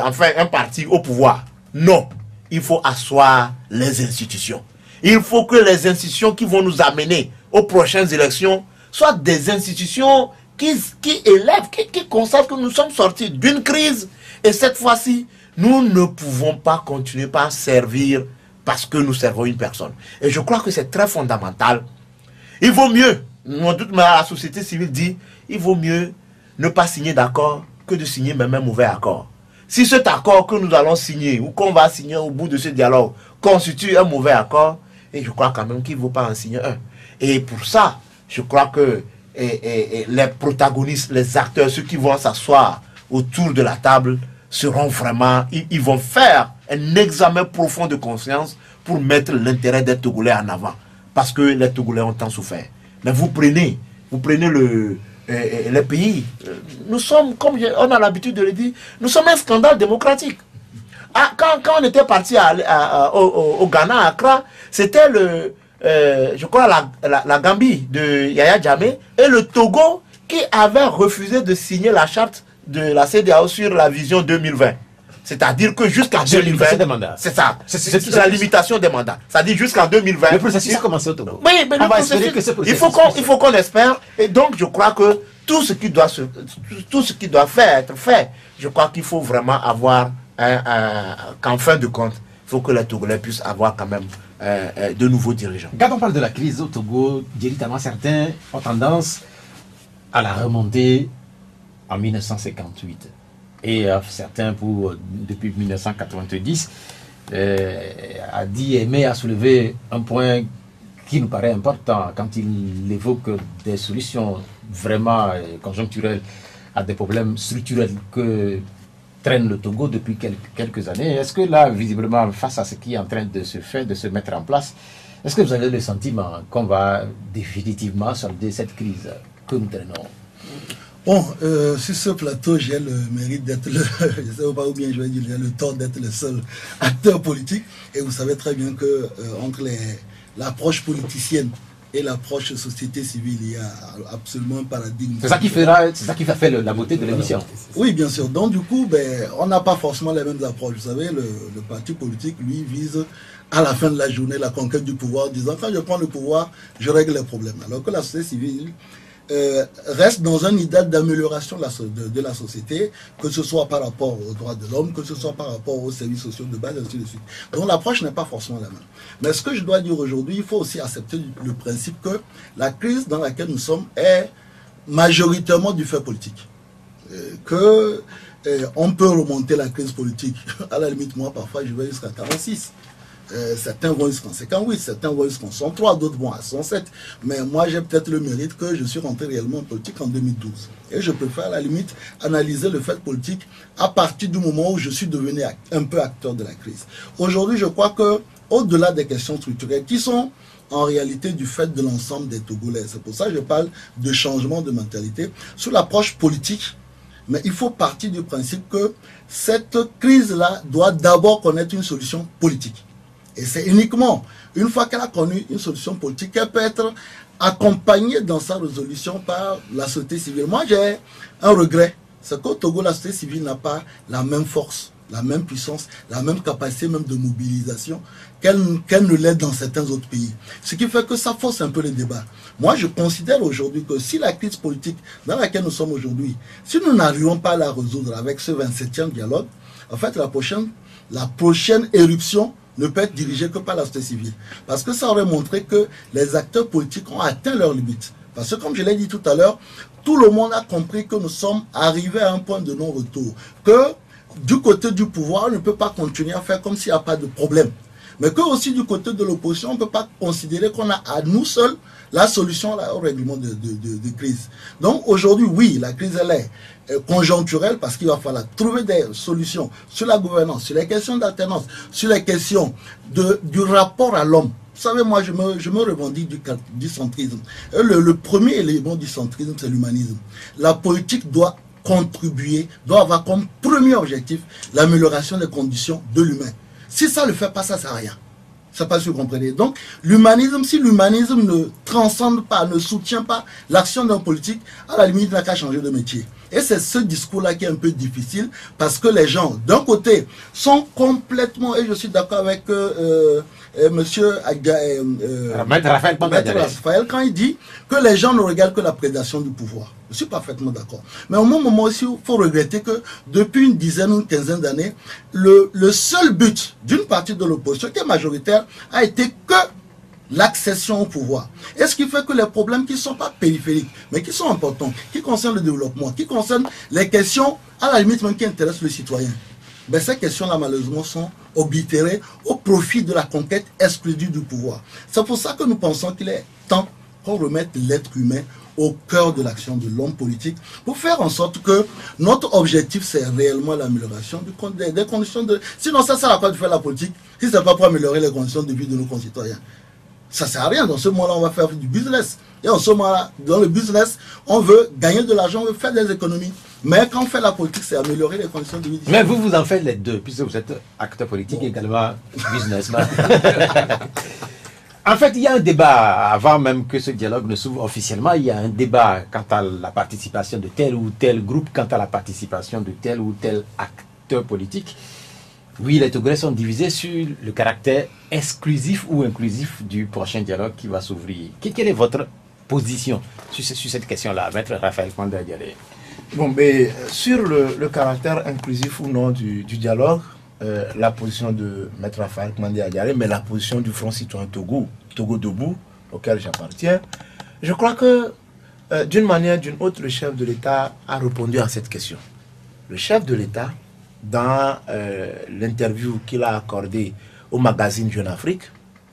enfin un parti au pouvoir. Non, il faut asseoir les institutions. Il faut que les institutions qui vont nous amener aux prochaines élections soient des institutions qui élèvent, qui constatent que nous sommes sortis d'une crise. Et cette fois-ci, nous ne pouvons pas continuer par servir parce que nous servons une personne. Et je crois que c'est très fondamental. Il vaut mieux, la société civile dit, il vaut mieux ne pas signer d'accord que de signer même un mauvais accord. Si cet accord que nous allons signer ou qu'on va signer au bout de ce dialogue constitue un mauvais accord, et je crois quand même qu'il ne vaut pas en signer un. Et pour ça, je crois que les protagonistes, les acteurs, ceux qui vont s'asseoir autour de la table, seront vraiment, ils vont faire un examen profond de conscience pour mettre l'intérêt des Togolais en avant. Parce que les Togolais ont tant souffert. Mais vous prenez les pays, nous sommes, comme on a l'habitude de le dire, nous sommes un scandale démocratique. Quand on était parti au Ghana, à Accra, c'était je crois la Gambie de Yaya Jammeh et le Togo qui avait refusé de signer la charte de la CEDEAO sur la vision 2020. C'est-à-dire que jusqu'en 2020, c'est ça, c'est la limitation des mandats. C'est-à-dire jusqu'en 2020. Le processus a commencé au Togo. Oui, mais il faut qu'on espère. Et donc, je crois que tout ce qui doit être fait, je crois qu'il faut vraiment avoir, qu'en fin de compte, il faut que les Togolais puissent avoir quand même de nouveaux dirigeants. Quand on parle de la crise au Togo, directement, certains ont tendance à la remonter en 1958. Et certains, depuis 1990, a dit aimer à soulever un point qui nous paraît important quand il évoque des solutions vraiment conjoncturelles à des problèmes structurels que traîne le Togo depuis quelques années. Est-ce que là, visiblement, face à ce qui est en train de se faire, de se mettre en place, est-ce que vous avez le sentiment qu'on va définitivement solder cette crise que nous traînons? Bon, sur ce plateau, j'ai le mérite d'être le, je ne sais pas où bien je vais dire, j'ai le tort d'être le seul acteur politique. Et vous savez très bien que entre l'approche politicienne et l'approche société civile, il y a absolument un paradigme. C'est ça qui va faire la beauté de l'émission. Oui, bien sûr. Donc du coup, on n'a pas forcément les mêmes approches. Vous savez, le parti politique, lui, vise à la fin de la journée la conquête du pouvoir, disant quand je prends le pouvoir, je règle les problèmes. Alors que la société civile reste dans un idéal d'amélioration de la société, que ce soit par rapport aux droits de l'homme, que ce soit par rapport aux services sociaux de base, et ainsi de suite. Donc l'approche n'est pas forcément la même. Mais ce que je dois dire aujourd'hui, il faut aussi accepter le principe que la crise dans laquelle nous sommes est majoritairement du fait politique. On peut remonter la crise politique, à la limite moi parfois je vais jusqu'à 46. Certains vont jusqu'en 58, certains vont jusqu'en 103, d'autres vont à 107. Mais moi, j'ai peut-être le mérite que je suis rentré réellement en politique en 2012. Et je préfère à la limite analyser le fait politique à partir du moment où je suis devenu un peu acteur de la crise. Aujourd'hui, je crois que au-delà des questions structurelles qui sont en réalité du fait de l'ensemble des Togolais, c'est pour ça que je parle de changement de mentalité, sur l'approche politique, mais il faut partir du principe que cette crise-là doit d'abord connaître une solution politique. Et c'est uniquement une fois qu'elle a connu une solution politique qu'elle peut être accompagnée dans sa résolution par la société civile. Moi, j'ai un regret. C'est qu'au Togo, la société civile n'a pas la même force, la même puissance, la même capacité même de mobilisation qu'elle ne l'est dans certains autres pays. Ce qui fait que ça fausse un peu les débats. Moi, je considère aujourd'hui que si la crise politique dans laquelle nous sommes aujourd'hui, si nous n'arrivons pas à la résoudre avec ce 27e dialogue, en fait, la prochaine éruption ne peut être dirigé que par la société civile. Parce que ça aurait montré que les acteurs politiques ont atteint leurs limites. Parce que comme je l'ai dit tout à l'heure, tout le monde a compris que nous sommes arrivés à un point de non-retour. Que du côté du pouvoir, on ne peut pas continuer à faire comme s'il n'y a pas de problème. Mais que aussi du côté de l'opposition, on ne peut pas considérer qu'on a à nous seuls la solution au règlement de crise. Donc aujourd'hui, oui, la crise elle est conjoncturelle parce qu'il va falloir trouver des solutions sur la gouvernance, sur les questions d'alternance, sur les questions du rapport à l'homme. Vous savez, moi, je me revendique du centrisme. Le premier élément du centrisme, c'est l'humanisme. La politique doit contribuer, doit avoir comme premier objectif l'amélioration des conditions de l'humain. Si ça ne le fait pas, ça ne sert à rien. Je ne sais pas si vous comprenez. Donc, l'humanisme, si l'humanisme ne transcende pas, ne soutient pas l'action d'un politique, à la limite, il n'a qu'à changer de métier. Et c'est ce discours-là qui est un peu difficile, parce que les gens, d'un côté, sont complètement, et je suis d'accord avec monsieur Maître Raphaël, quand il dit que les gens ne regardent que la prédation du pouvoir. Je suis parfaitement d'accord. Mais au même moment aussi, il faut regretter que depuis une dizaine ou une quinzaine d'années, le seul but d'une partie de l'opposition, qui est majoritaire, a été que l'accession au pouvoir. Et ce qui fait que les problèmes qui ne sont pas périphériques, mais qui sont importants, qui concernent le développement, qui concernent les questions, à la limite même qui intéressent le citoyen, ces questions-là, malheureusement, sont oblitérées au profit de la conquête exclusive du pouvoir. C'est pour ça que nous pensons qu'il est temps qu'on remette l'être humain au cœur de l'action de l'homme politique, pour faire en sorte que notre objectif, c'est réellement l'amélioration des conditions de... Sinon, ça sert à quoi de faire la politique si ce n'est pas pour améliorer les conditions de vie de nos concitoyens? Ça ne sert à rien. Dans ce moment-là, on va faire du business. Et en ce moment-là, dans le business, on veut gagner de l'argent, on veut faire des économies. Mais quand on fait la politique, c'est améliorer les conditions de vie. Mais vous en faites les deux, puisque vous êtes acteur politique également businessman. En fait, il y a un débat, avant même que ce dialogue ne s'ouvre officiellement, il y a un débat quant à la participation de tel ou tel groupe, quant à la participation de tel ou tel acteur politique. Oui, les Togolais sont divisés sur le caractère exclusif ou inclusif du prochain dialogue qui va s'ouvrir. Quelle est votre position sur cette question-là, Maître Raphaël Kwanda-Diaré? Bon, mais sur le caractère inclusif ou non du dialogue, la position de Maître Raphaël Kwanda-Diaré, mais la position du Front Citoyen Togo Debout, auquel j'appartiens, je crois que d'une manière ou d'une autre, le chef de l'État a répondu à cette question. Le chef de l'État, dans l'interview qu'il a accordée au magazine Jeune Afrique,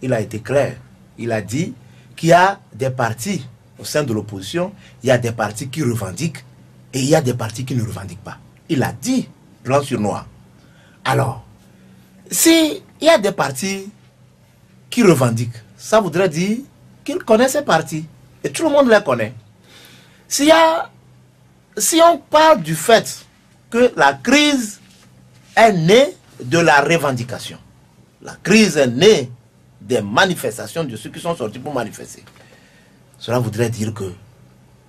il a été clair. Il a dit qu'il y a des partis au sein de l'opposition, il y a des partis qui revendiquent et il y a des partis qui ne revendiquent pas. Il a dit, blanc sur noir. Alors, s'il y a des partis qui revendiquent, ça voudrait dire qu'ils connaissent ces partis. Et tout le monde les connaît. S'il y a si on parle du fait que la crise est née de la revendication, la crise est née des manifestations de ceux qui sont sortis pour manifester, cela voudrait dire que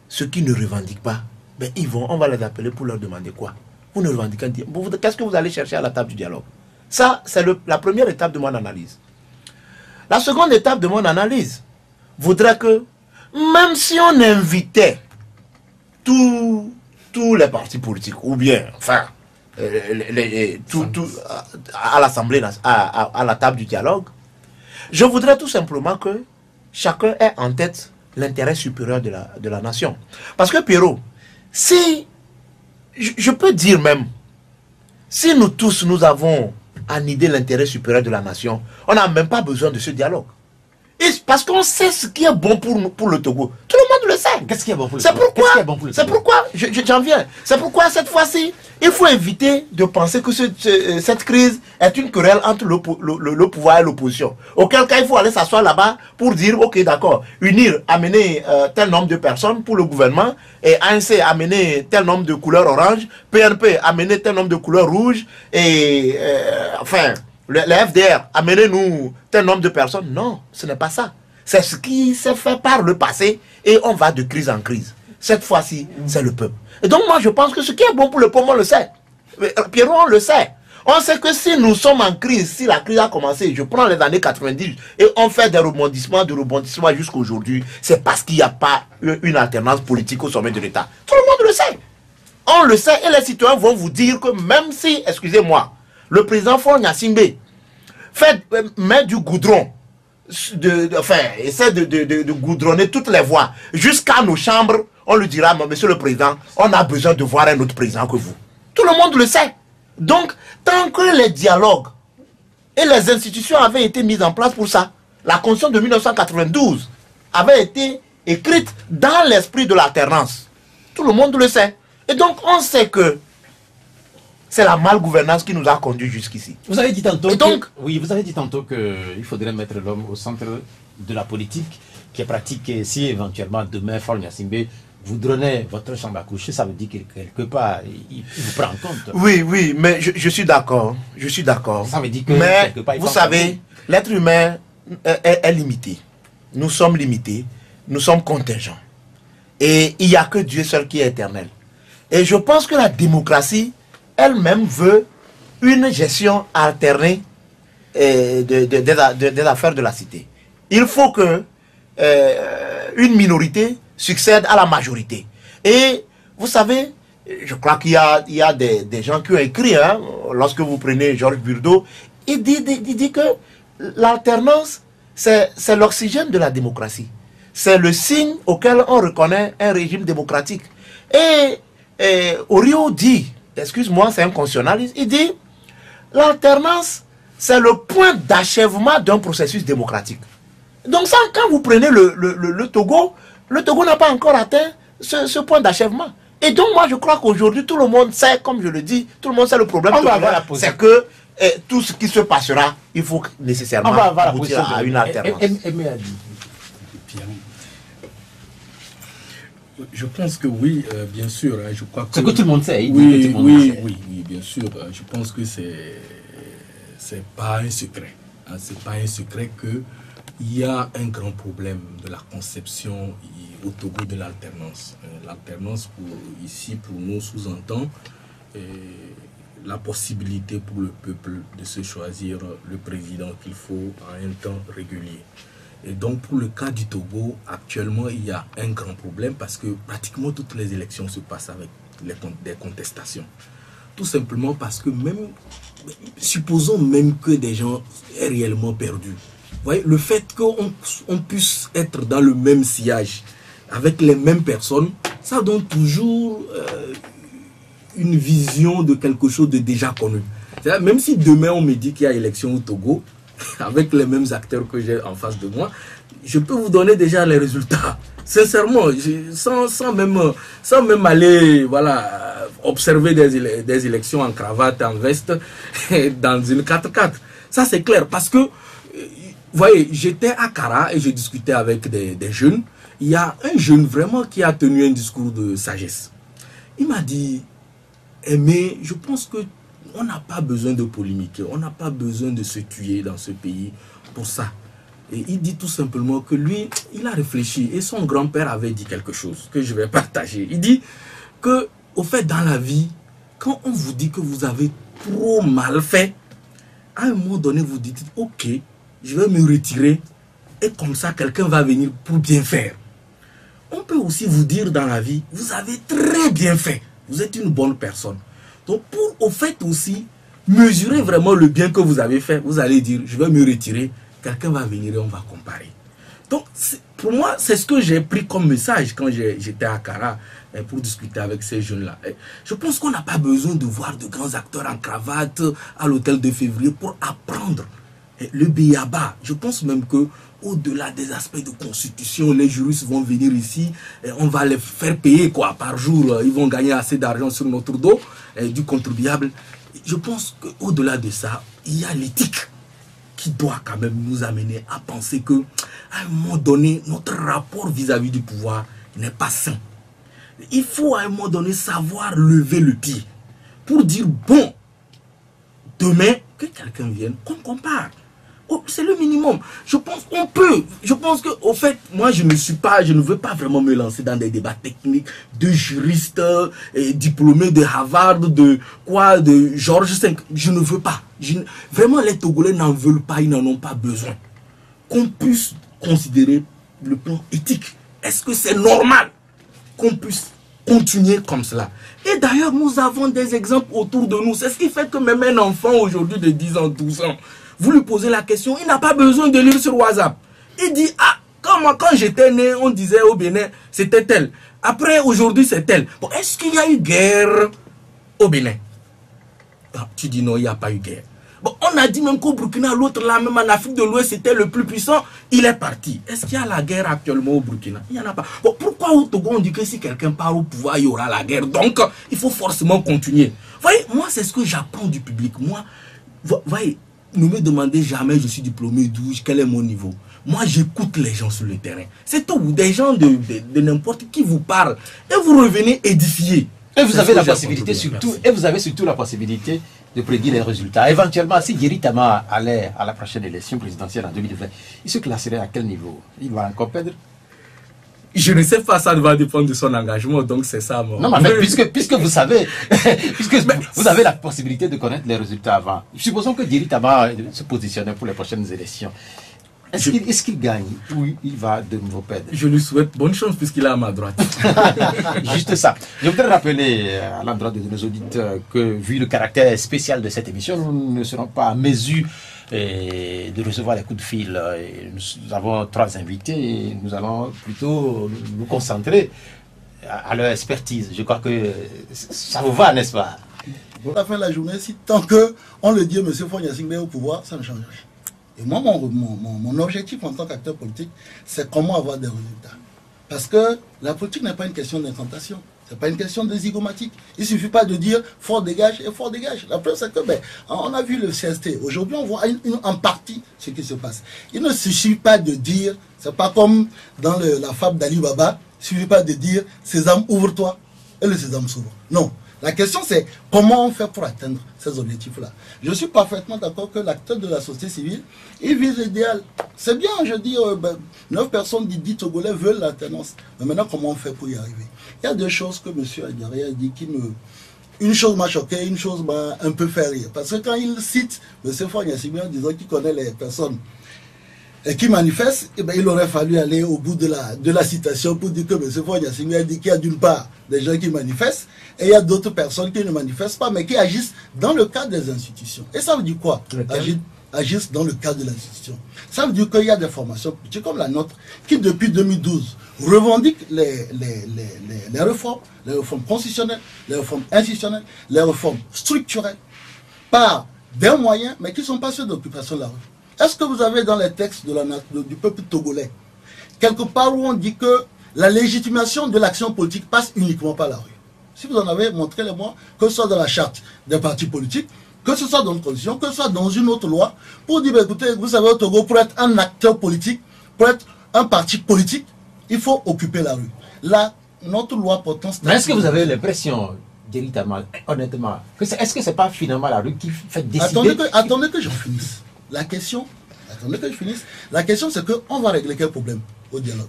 ceux qui ne revendiquent pas, ben on va les appeler pour leur demander quoi? Vous ne revendiquez pas. Qu'est-ce que vous allez chercher à la table du dialogue? Ça, c'est la première étape de mon analyse. La seconde étape de mon analyse voudrait que, même si on invitait tous les partis politiques, ou bien, enfin, à l'Assemblée, à la table du dialogue, je voudrais tout simplement que chacun ait en tête l'intérêt supérieur de la nation. Parce que, Pierrot, si, je peux dire même, si nous tous, nous avons en idée l'intérêt supérieur de la nation, on n'a même pas besoin de ce dialogue. Parce qu'on sait ce qui est bon pour le Togo. Tout le monde le sait. Qu'est-ce qui est bon pour le Togo? C'est pourquoi, j'en viens. C'est pourquoi cette fois-ci, il faut éviter de penser que cette crise est une querelle entre le pouvoir et l'opposition. Auquel cas, il faut aller s'asseoir là-bas pour dire, ok, d'accord, unir, amener tel nombre de personnes pour le gouvernement, et ANC amener tel nombre de couleurs orange, PNP amener tel nombre de couleurs rouge, et enfin... Le FDR, amenez-nous tel nombre de personnes. Non, ce n'est pas ça. C'est ce qui s'est fait par le passé et on va de crise en crise. Cette fois-ci, c'est le peuple. Et donc moi, je pense que ce qui est bon pour le peuple, on le sait. Pierrot, on le sait. On sait que si nous sommes en crise, si la crise a commencé, je prends les années 90 et on fait des rebondissements jusqu'à aujourd'hui, c'est parce qu'il n'y a pas une alternance politique au sommet de l'État. Tout le monde le sait. On le sait et les citoyens vont vous dire que même si, excusez-moi, le président Faure Gnassingbé met du goudron, essaie de goudronner toutes les voies jusqu'à nos chambres, on lui dira, monsieur le président, on a besoin de voir un autre président que vous. Tout le monde le sait. Donc, tant que les dialogues et les institutions avaient été mises en place pour ça, la Constitution de 1992 avait été écrite dans l'esprit de l'alternance. Tout le monde le sait. Et donc, on sait que c'est la malgouvernance qui nous a conduits jusqu'ici. Vous avez dit tantôt qu'il faudrait mettre l'homme au centre de la politique qui est pratiquée. Si éventuellement demain Faure Gnassingbé vous donnez votre chambre à coucher, ça veut dire que quelque part il vous prend en compte. Oui, mais je suis d'accord. Je suis d'accord. Ça veut dire que mais vous savez, l'être humain est limité. Nous sommes limités. Nous sommes contingents. Et il n'y a que Dieu seul qui est éternel. Et je pense que la démocratie elle-même veut une gestion alternée des affaires de la cité. Il faut que une minorité succède à la majorité. Et vous savez, je crois qu'il y a des gens qui ont écrit, hein, lorsque vous prenez Georges Burdeau, il dit que l'alternance, c'est l'oxygène de la démocratie. C'est le signe auquel on reconnaît un régime démocratique. Et Oriot dit, excuse-moi, c'est un constitutionnaliste, il dit l'alternance, c'est le point d'achèvement d'un processus démocratique. Donc ça, quand vous prenez le Togo n'a pas encore atteint ce point d'achèvement. Et donc moi je crois qu'aujourd'hui tout le monde sait, comme je le dis, tout le monde sait le problème. C'est que tout ce qui se passera, il faut nécessairement aboutir à une alternance. Je pense que oui, bien sûr. Hein, je crois que ce que tout le monde sait. Oui, bien sûr. Je pense que c'est pas un secret. Hein, c'est pas un secret que il y a un grand problème de la conception au Togo de l'alternance. L'alternance ici pour nous sous-entend la possibilité pour le peuple de se choisir le président qu'il faut à un temps régulier. Et donc pour le cas du Togo, actuellement il y a un grand problème parce que pratiquement toutes les élections se passent avec des contestations. Tout simplement parce que même, supposons même que des gens aient réellement perdu. Vous voyez, le fait qu'on puisse être dans le même sillage avec les mêmes personnes, ça donne toujours une vision de quelque chose de déjà connu. Même si demain on me dit qu'il y a élection au Togo, avec les mêmes acteurs que j'ai en face de moi, je peux vous donner déjà les résultats. Sincèrement, sans même aller observer des élections en cravate, en veste, dans une 4x4. Ça c'est clair, parce que, vous voyez, j'étais à Kara et je discutais avec des jeunes. Il y a un jeune vraiment qui a tenu un discours de sagesse. Il m'a dit, mais je pense que on n'a pas besoin de polémiquer, on n'a pas besoin de se tuer dans ce pays pour ça. Et il dit tout simplement que lui, il a réfléchi et son grand-père avait dit quelque chose que je vais partager. Il dit que, au fait, dans la vie, quand on vous dit que vous avez trop mal fait, à un moment donné, vous dites, ok, je vais me retirer et comme ça, quelqu'un va venir pour bien faire. On peut aussi vous dire dans la vie, vous avez très bien fait, vous êtes une bonne personne. Donc, pour, au fait aussi, mesurer vraiment le bien que vous avez fait, vous allez dire, je vais me retirer, quelqu'un va venir et on va comparer. Donc, pour moi, c'est ce que j'ai pris comme message quand j'étais à Kara pour discuter avec ces jeunes-là. Je pense qu'on n'a pas besoin de voir de grands acteurs en cravate à l'hôtel de février pour apprendre le b.a.-ba. Je pense même que au-delà des aspects de constitution, les juristes vont venir ici, et on va les faire payer quoi par jour. Ils vont gagner assez d'argent sur notre dos, du contribuable. Je pense qu'au-delà de ça, il y a l'éthique qui doit quand même nous amener à penser que, à un moment donné, notre rapport vis-à-vis du pouvoir n'est pas sain. Il faut à un moment donné savoir lever le pied pour dire, bon, demain, que quelqu'un vienne, qu'on compare. Oh, c'est le minimum. Je pense qu'on peut. Je pense que, au fait, moi, je ne veux pas vraiment me lancer dans des débats techniques de juristes diplômés de Harvard, de George V. Je ne veux pas. Vraiment, les Togolais n'en veulent pas, ils n'en ont pas besoin. Qu'on puisse considérer le plan éthique. Est-ce que c'est normal qu'on puisse continuer comme cela? Et d'ailleurs, nous avons des exemples autour de nous. C'est ce qui fait que même un enfant aujourd'hui de 10 ans, 12 ans, vous lui posez la question, il n'a pas besoin de lire sur WhatsApp. Il dit, ah, quand j'étais né, on disait au Bénin, c'était tel. Après, aujourd'hui, c'est tel. Bon, est-ce qu'il y a eu guerre au Bénin? Ah, tu dis non, il n'y a pas eu guerre. Bon, on a dit même qu'au Burkina, l'autre là, même en Afrique de l'Ouest, c'était le plus puissant. Il est parti. Est-ce qu'il y a la guerre actuellement au Burkina? Il n'y en a pas. Bon, pourquoi au Togo, on dit que si quelqu'un part au pouvoir, il y aura la guerre? Donc, il faut forcément continuer. Vous voyez, moi, c'est ce que j'apprends du public. Moi, vous voyez, ne me demandez jamais, je suis diplômé d'où, quel est mon niveau. Moi, j'écoute les gens sur le terrain. C'est tout, des gens de n'importe qui vous parlent. Et vous revenez édifiés. Et vous avez la possibilité surtout, et vous avez surtout la possibilité de prédire les résultats. Éventuellement, si Yeri Tama allait à la prochaine élection présidentielle en 2020, il se classerait à quel niveau? Il va encore perdre? Je ne sais pas, ça va dépendre de son engagement, donc c'est ça. Moi. Non, mais puisque vous savez, vous avez la possibilité de connaître les résultats avant. Supposons que Yeri Tama se positionnait pour les prochaines élections. Est-ce qu'il gagne ou il va de nouveau perdre? Je lui souhaite bonne chance puisqu'il est à ma droite. Juste ça. Je voudrais rappeler à l'endroit de nos auditeurs que vu le caractère spécial de cette émission, nous ne serons pas à mesure de recevoir les coups de fil. Nous avons 3 invités et nous allons plutôt nous concentrer à leur expertise. Je crois que ça vous va, n'est-ce pas? Pour la fin de la journée, si tant qu'on le dit M. Fogna Singbe au pouvoir, ça ne change rien. Et moi, mon objectif en tant qu'acteur politique, c'est comment avoir des résultats. Parce que la politique n'est pas une question d'incantation. Ce n'est pas une question de zygomatique. Il ne suffit pas de dire fort dégage et fort dégage. La preuve, c'est que, on a vu le CST. Aujourd'hui, on voit en partie ce qui se passe. Il ne suffit pas de dire, c'est pas comme dans la fable d'Ali Baba, il ne suffit pas de dire Sésame, ouvre-toi, et le sésame s'ouvre. Non. La question, c'est comment on fait pour atteindre ces objectifs-là. Je suis parfaitement d'accord que l'acteur de la société civile, il vise l'idéal. C'est bien, je dis, 9 personnes dit Togolais veulent l'alternance. Mais maintenant, comment on fait pour y arriver? Il y a 2 choses que M. Aguirre a dit qui me... Une chose m'a choqué, une chose m'a un peu fait rire. Parce que quand il cite M. Fogna Singbe en disant qu'il connaît les personnes et qui manifestent, eh bien, il aurait fallu aller au bout de la citation pour dire que M. Fogna Singbe a dit qu'il y a d'une part des gens qui manifestent et il y a d'autres personnes qui ne manifestent pas mais qui agissent dans le cadre des institutions. Et ça veut dire quoi? Agissent dans le cadre de l'institution. Ça veut dire qu'il y a des formations politiques comme la nôtre qui depuis 2012 revendiquent les réformes constitutionnelles, les réformes institutionnelles, les réformes structurelles par des moyens mais qui ne sont pas ceux d'occupation de la rue. Est-ce que vous avez dans les textes du peuple togolais, quelque part où on dit que la légitimation de l'action politique passe uniquement par la rue? Si vous en avez, montrez-le-moi, que ce soit dans la charte des partis politiques, que ce soit dans une constitution, que ce soit dans une autre loi, pour dire, écoutez, vous savez, au Togo, pour être un acteur politique, pour être un parti politique, il faut occuper la rue. Là, notre loi portant statut... Mais est-ce que vous avez l'impression, honnêtement, est-ce que c'est pas finalement la rue qui fait décider... Attendez que je finisse. La question, c'est qu'on va régler quel problème au dialogue.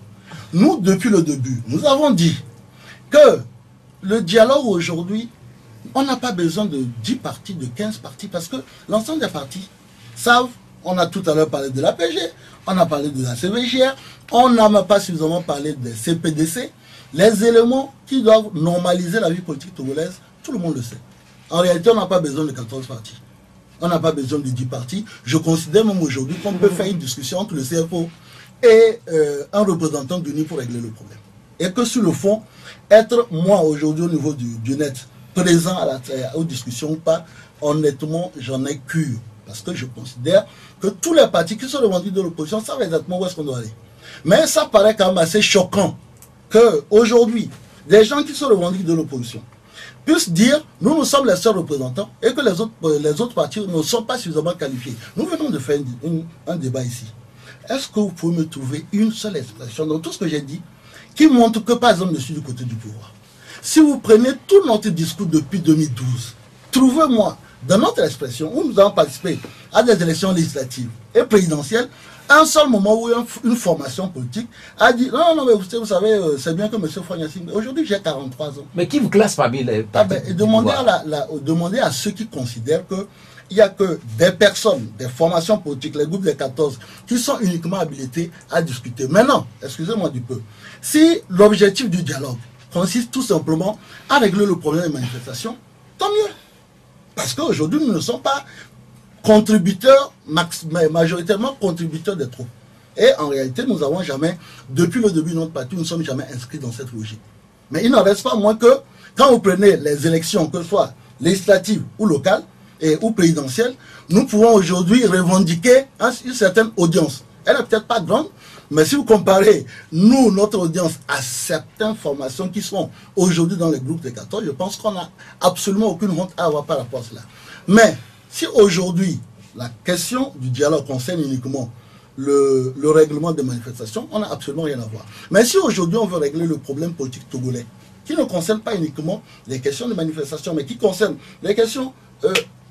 Nous, depuis le début, nous avons dit que le dialogue aujourd'hui, on n'a pas besoin de 10 partis, de 15 partis, parce que l'ensemble des partis savent, on a tout à l'heure parlé de l'APG, on a parlé de la CVGR, on n'a même pas suffisamment parlé des CPDC, les éléments qui doivent normaliser la vie politique togolaise, tout le monde le sait. En réalité, on n'a pas besoin de 14 partis. On n'a pas besoin de 10 partis. Je considère même aujourd'hui qu'on peut faire une discussion entre le CFO et un représentant d'UNI pour régler le problème. Et que sur le fond, être moi aujourd'hui au niveau du net, présent aux discussions ou pas, honnêtement, j'en ai cure. Parce que je considère que tous les partis qui sont revendiqués de l'opposition savent exactement où est-ce qu'on doit aller. Mais ça paraît quand même assez choquant qu'aujourd'hui, des gens qui sont revendiqués de l'opposition puissent dire nous sommes les seuls représentants et que les autres partis ne sont pas suffisamment qualifiés. Nous venons de faire un débat ici. Est-ce que vous pouvez me trouver une seule expression dans tout ce que j'ai dit qui montre que par exemple je suis du côté du pouvoir? Si vous prenez tout notre discours depuis 2012, trouvez-moi dans notre expression où nous avons participé à des élections législatives et présidentielles, un seul moment où une formation politique a dit non, mais vous savez, c'est bien que M. Fognassi, aujourd'hui j'ai 43 ans. Mais qui vous classe parmi les partis? Demandez à ceux qui considèrent que il n'y a que des personnes, des formations politiques, les groupes des 14, qui sont uniquement habilités à discuter. Maintenant, excusez-moi du peu, si l'objectif du dialogue consiste tout simplement à régler le problème des manifestations, tant mieux. Parce qu'aujourd'hui, nous ne sommes pas contributeurs, majoritairement contributeurs des troupes. Et en réalité, nous n'avons jamais, depuis le début de notre parti, nous ne sommes jamais inscrits dans cette logique. Mais il n'en reste pas moins que, quand vous prenez les élections, que ce soit législatives ou locales, ou présidentielles, nous pouvons aujourd'hui revendiquer une certaine audience. Elle n'est peut-être pas grande, mais si vous comparez, nous, notre audience, à certaines formations qui sont aujourd'hui dans les groupes des 14, je pense qu'on n'a absolument aucune honte à avoir par rapport à cela. Mais si aujourd'hui, la question du dialogue concerne uniquement le règlement des manifestations, on n'a absolument rien à voir. Mais si aujourd'hui on veut régler le problème politique togolais, qui ne concerne pas uniquement les questions de manifestation, mais qui concerne les questions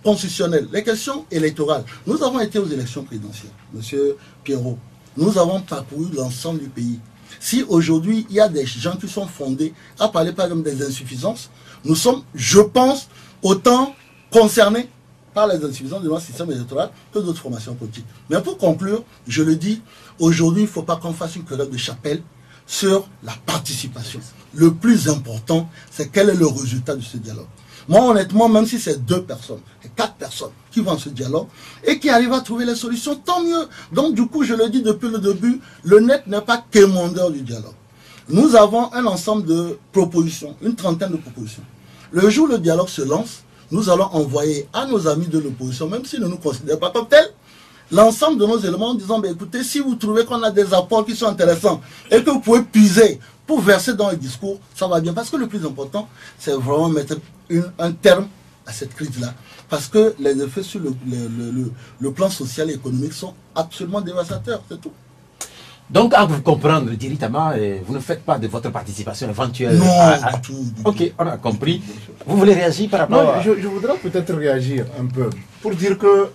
constitutionnelles, les questions électorales. Nous avons été aux élections présidentielles, Monsieur Pierrot. Nous avons parcouru l'ensemble du pays. Si aujourd'hui, il y a des gens qui sont fondés à parler par exemple des insuffisances, nous sommes, je pense, autant concernés par les insuffisances de notre système électoral que d'autres formations politiques. Mais pour conclure, je le dis, aujourd'hui, il ne faut pas qu'on fasse une querelle de chapelle sur la participation. Le plus important, c'est quel est le résultat de ce dialogue. Moi, honnêtement, même si c'est 2 personnes, 4 personnes qui vont à ce dialogue et qui arrivent à trouver les solutions, tant mieux. Donc, du coup, je le dis depuis le début, le net n'est pas quémandeur du dialogue. Nous avons un ensemble de propositions, une trentaine de propositions. Le jour où le dialogue se lance, nous allons envoyer à nos amis de l'opposition, même s'ils ne nous considèrent pas comme tels, l'ensemble de nos éléments en disant, écoutez, si vous trouvez qu'on a des apports qui sont intéressants et que vous pouvez puiser pour verser dans le discours, ça va bien. Parce que le plus important, c'est vraiment mettre un terme à cette crise-là. Parce que les effets sur le plan social et économique sont absolument dévastateurs, c'est tout. Donc, à vous comprendre directement, vous ne faites pas de votre participation éventuelle. Non, du tout. Ok, on a compris. Vous voulez réagir par rapport à... Je voudrais peut-être réagir un peu pour dire que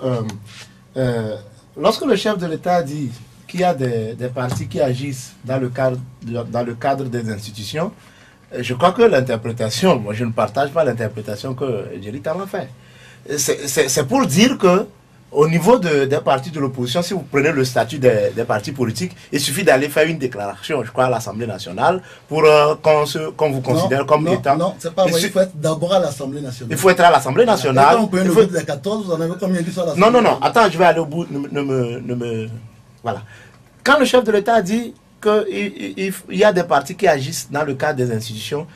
lorsque le chef de l'État dit qu'il y a des partis qui agissent dans le cadre des institutions, je crois que l'interprétation, moi je ne partage pas l'interprétation que Jerry Tama fait. C'est pour dire que au niveau des partis de l'opposition, si vous prenez le statut des partis politiques, il suffit d'aller faire une déclaration, je crois, à l'Assemblée nationale pour qu'on vous considère comme étant... Non, c'est pas vrai, il faut être d'abord à l'Assemblée nationale. Il faut être à l'Assemblée nationale. Quand vous prenez le vote des 14, vous en avez combien qui sont à l'Assemblée? Non, attends, je vais aller au bout. Voilà. Quand le chef de l'État dit qu'il y a des partis qui agissent dans le cadre des institutions,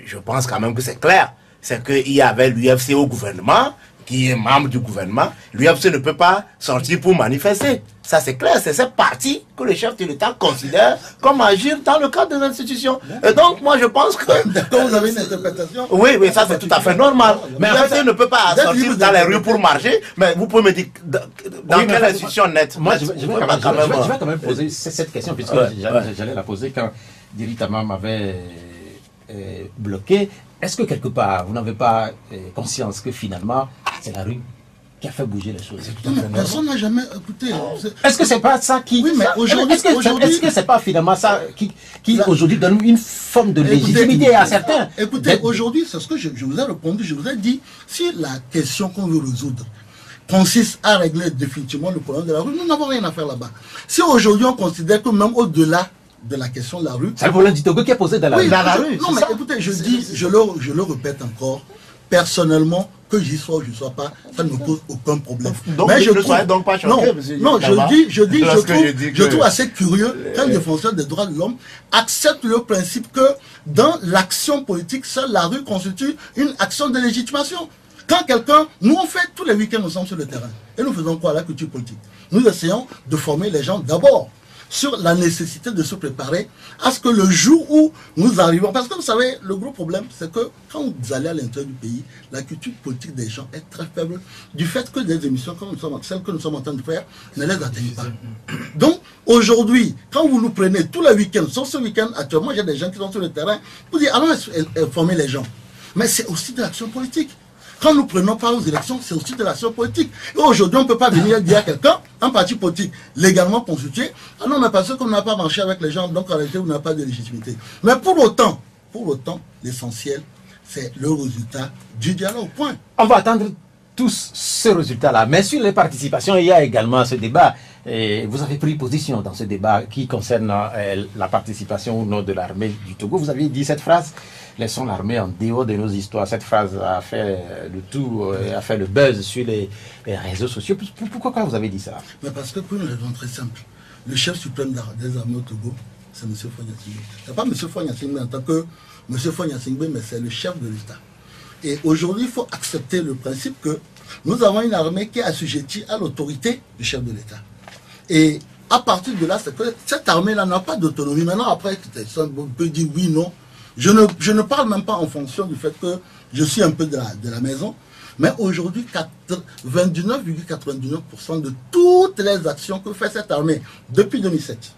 je pense quand même que c'est clair. C'est qu'il y avait l'UFC au gouvernement, qui est membre du gouvernement, l'UFC ne peut pas sortir pour manifester. Ça c'est clair, c'est cette partie que le chef de l'État considère comme agir dans le cadre des institutions. Et donc moi je pense que... Quand vous avez une interprétation... Oui, ça c'est tout à fait normal. Mais l'UFC ne peut pas sortir dans les rues pour marcher, mais vous pouvez me dire dans quelle institution nette. Moi je vais quand même poser cette question, puisque j'allais la poser quand Jerry Tama m'avait bloquée. Est-ce que quelque part, vous n'avez pas conscience que finalement, c'est la rue qui a fait bouger les choses? Non, personne n'a jamais écouté. Est-ce que c'est pas ça qui... Oui, mais aujourd'hui... Est-ce que c'est pas finalement ça qui aujourd'hui donne une forme de légitimité à certains? Écoutez, aujourd'hui, c'est ce que je vous ai répondu, je vous ai dit, si la question qu'on veut résoudre consiste à régler définitivement le problème de la rue, nous n'avons rien à faire là-bas. Si aujourd'hui on considère que même au-delà de la question de la rue... C'est le problème du Togo qui est posé dans la rue. Non, mais écoutez, je le répète encore, personnellement, que j'y sois ou je ne sois pas, ça ne me pose aucun problème. Donc, mais je ne serais donc pas choqué, je trouve assez curieux qu'un défenseur des droits de l'homme accepte le principe que dans l'action politique, seule la rue constitue une action de légitimation. Quand quelqu'un, nous on fait tous les week-ends, nous sommes sur le terrain. Et nous faisons quoi? La culture politique. Nous essayons de former les gens d'abord sur la nécessité de se préparer à ce que le jour où nous arrivons, parce que vous savez, le gros problème, c'est que quand vous allez à l'intérieur du pays, la culture politique des gens est très faible, du fait que des émissions comme celles que nous sommes en train de faire ne les atteignent pas. Donc, aujourd'hui, quand vous nous prenez tous les week-ends, sauf ce week-end, actuellement, il y a des gens qui sont sur le terrain, vous dites, allons former les gens. Mais c'est aussi de l'action politique. Quand nous prenons part aux élections, c'est aussi de l'action politique. Et aujourd'hui, on ne peut pas venir dire à quelqu'un, un parti politique légalement constitué, ah non, mais parce qu'on n'a pas marché avec les gens, donc en réalité, vous n'avez pas de légitimité. Mais pour autant, l'essentiel, c'est le résultat du dialogue. Point. On va attendre tous ce résultat-là. Mais sur les participations, il y a également ce débat. Et vous avez pris position dans ce débat qui concerne la participation ou non de l'armée du Togo. Vous avez dit cette phrase, laissons l'armée en dehors de nos histoires. Cette phrase a fait le tour, a fait le buzz sur les réseaux sociaux. Pourquoi vous avez dit ça? Mais parce que pour une raison très simple, le chef suprême des armées au Togo, c'est M. Fagne Gnassingbe. Ce n'est pas M. Fagne Gnassingbe en tant que M. Fagne Gnassingbe, mais c'est le chef de l'État. Et aujourd'hui, il faut accepter le principe que nous avons une armée qui est assujettie à l'autorité du chef de l'État. Et à partir de là, c'est que cette armée-là n'a pas d'autonomie. Maintenant, après, on peut dire oui, non. Je ne parle même pas en fonction du fait que je suis un peu de la maison. Mais aujourd'hui, 99,99% de toutes les actions que fait cette armée depuis 2007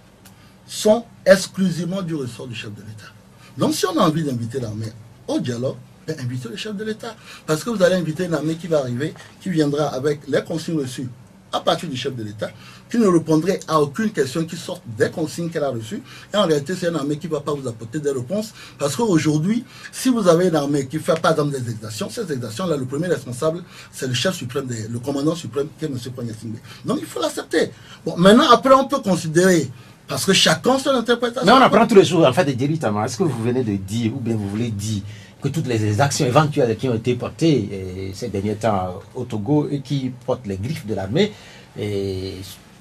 sont exclusivement du ressort du chef de l'État. Donc si on a envie d'inviter l'armée au dialogue, invitez le chef de l'État. Parce que vous allez inviter une armée qui va arriver, qui viendra avec les consignes reçues à partir du chef de l'État, qui ne répondrait à aucune question qui sorte des consignes qu'elle a reçues. Et en réalité, c'est une armée qui ne va pas vous apporter des réponses. Parce qu'aujourd'hui, si vous avez une armée qui fait par exemple des exactions, ces exactions-là, le premier responsable, c'est le chef suprême, le commandant suprême, qui est M. Fagne Gnassingbe. Donc il faut l'accepter. Bon, maintenant, après, on peut considérer, parce que chacun son interprétation. Mais on apprend tous les jours, en fait, de dire notamment, est-ce que vous venez de dire, ou bien vous voulez dire, que toutes les actions éventuelles qui ont été portées ces derniers temps au Togo et qui portent les griffes de l'armée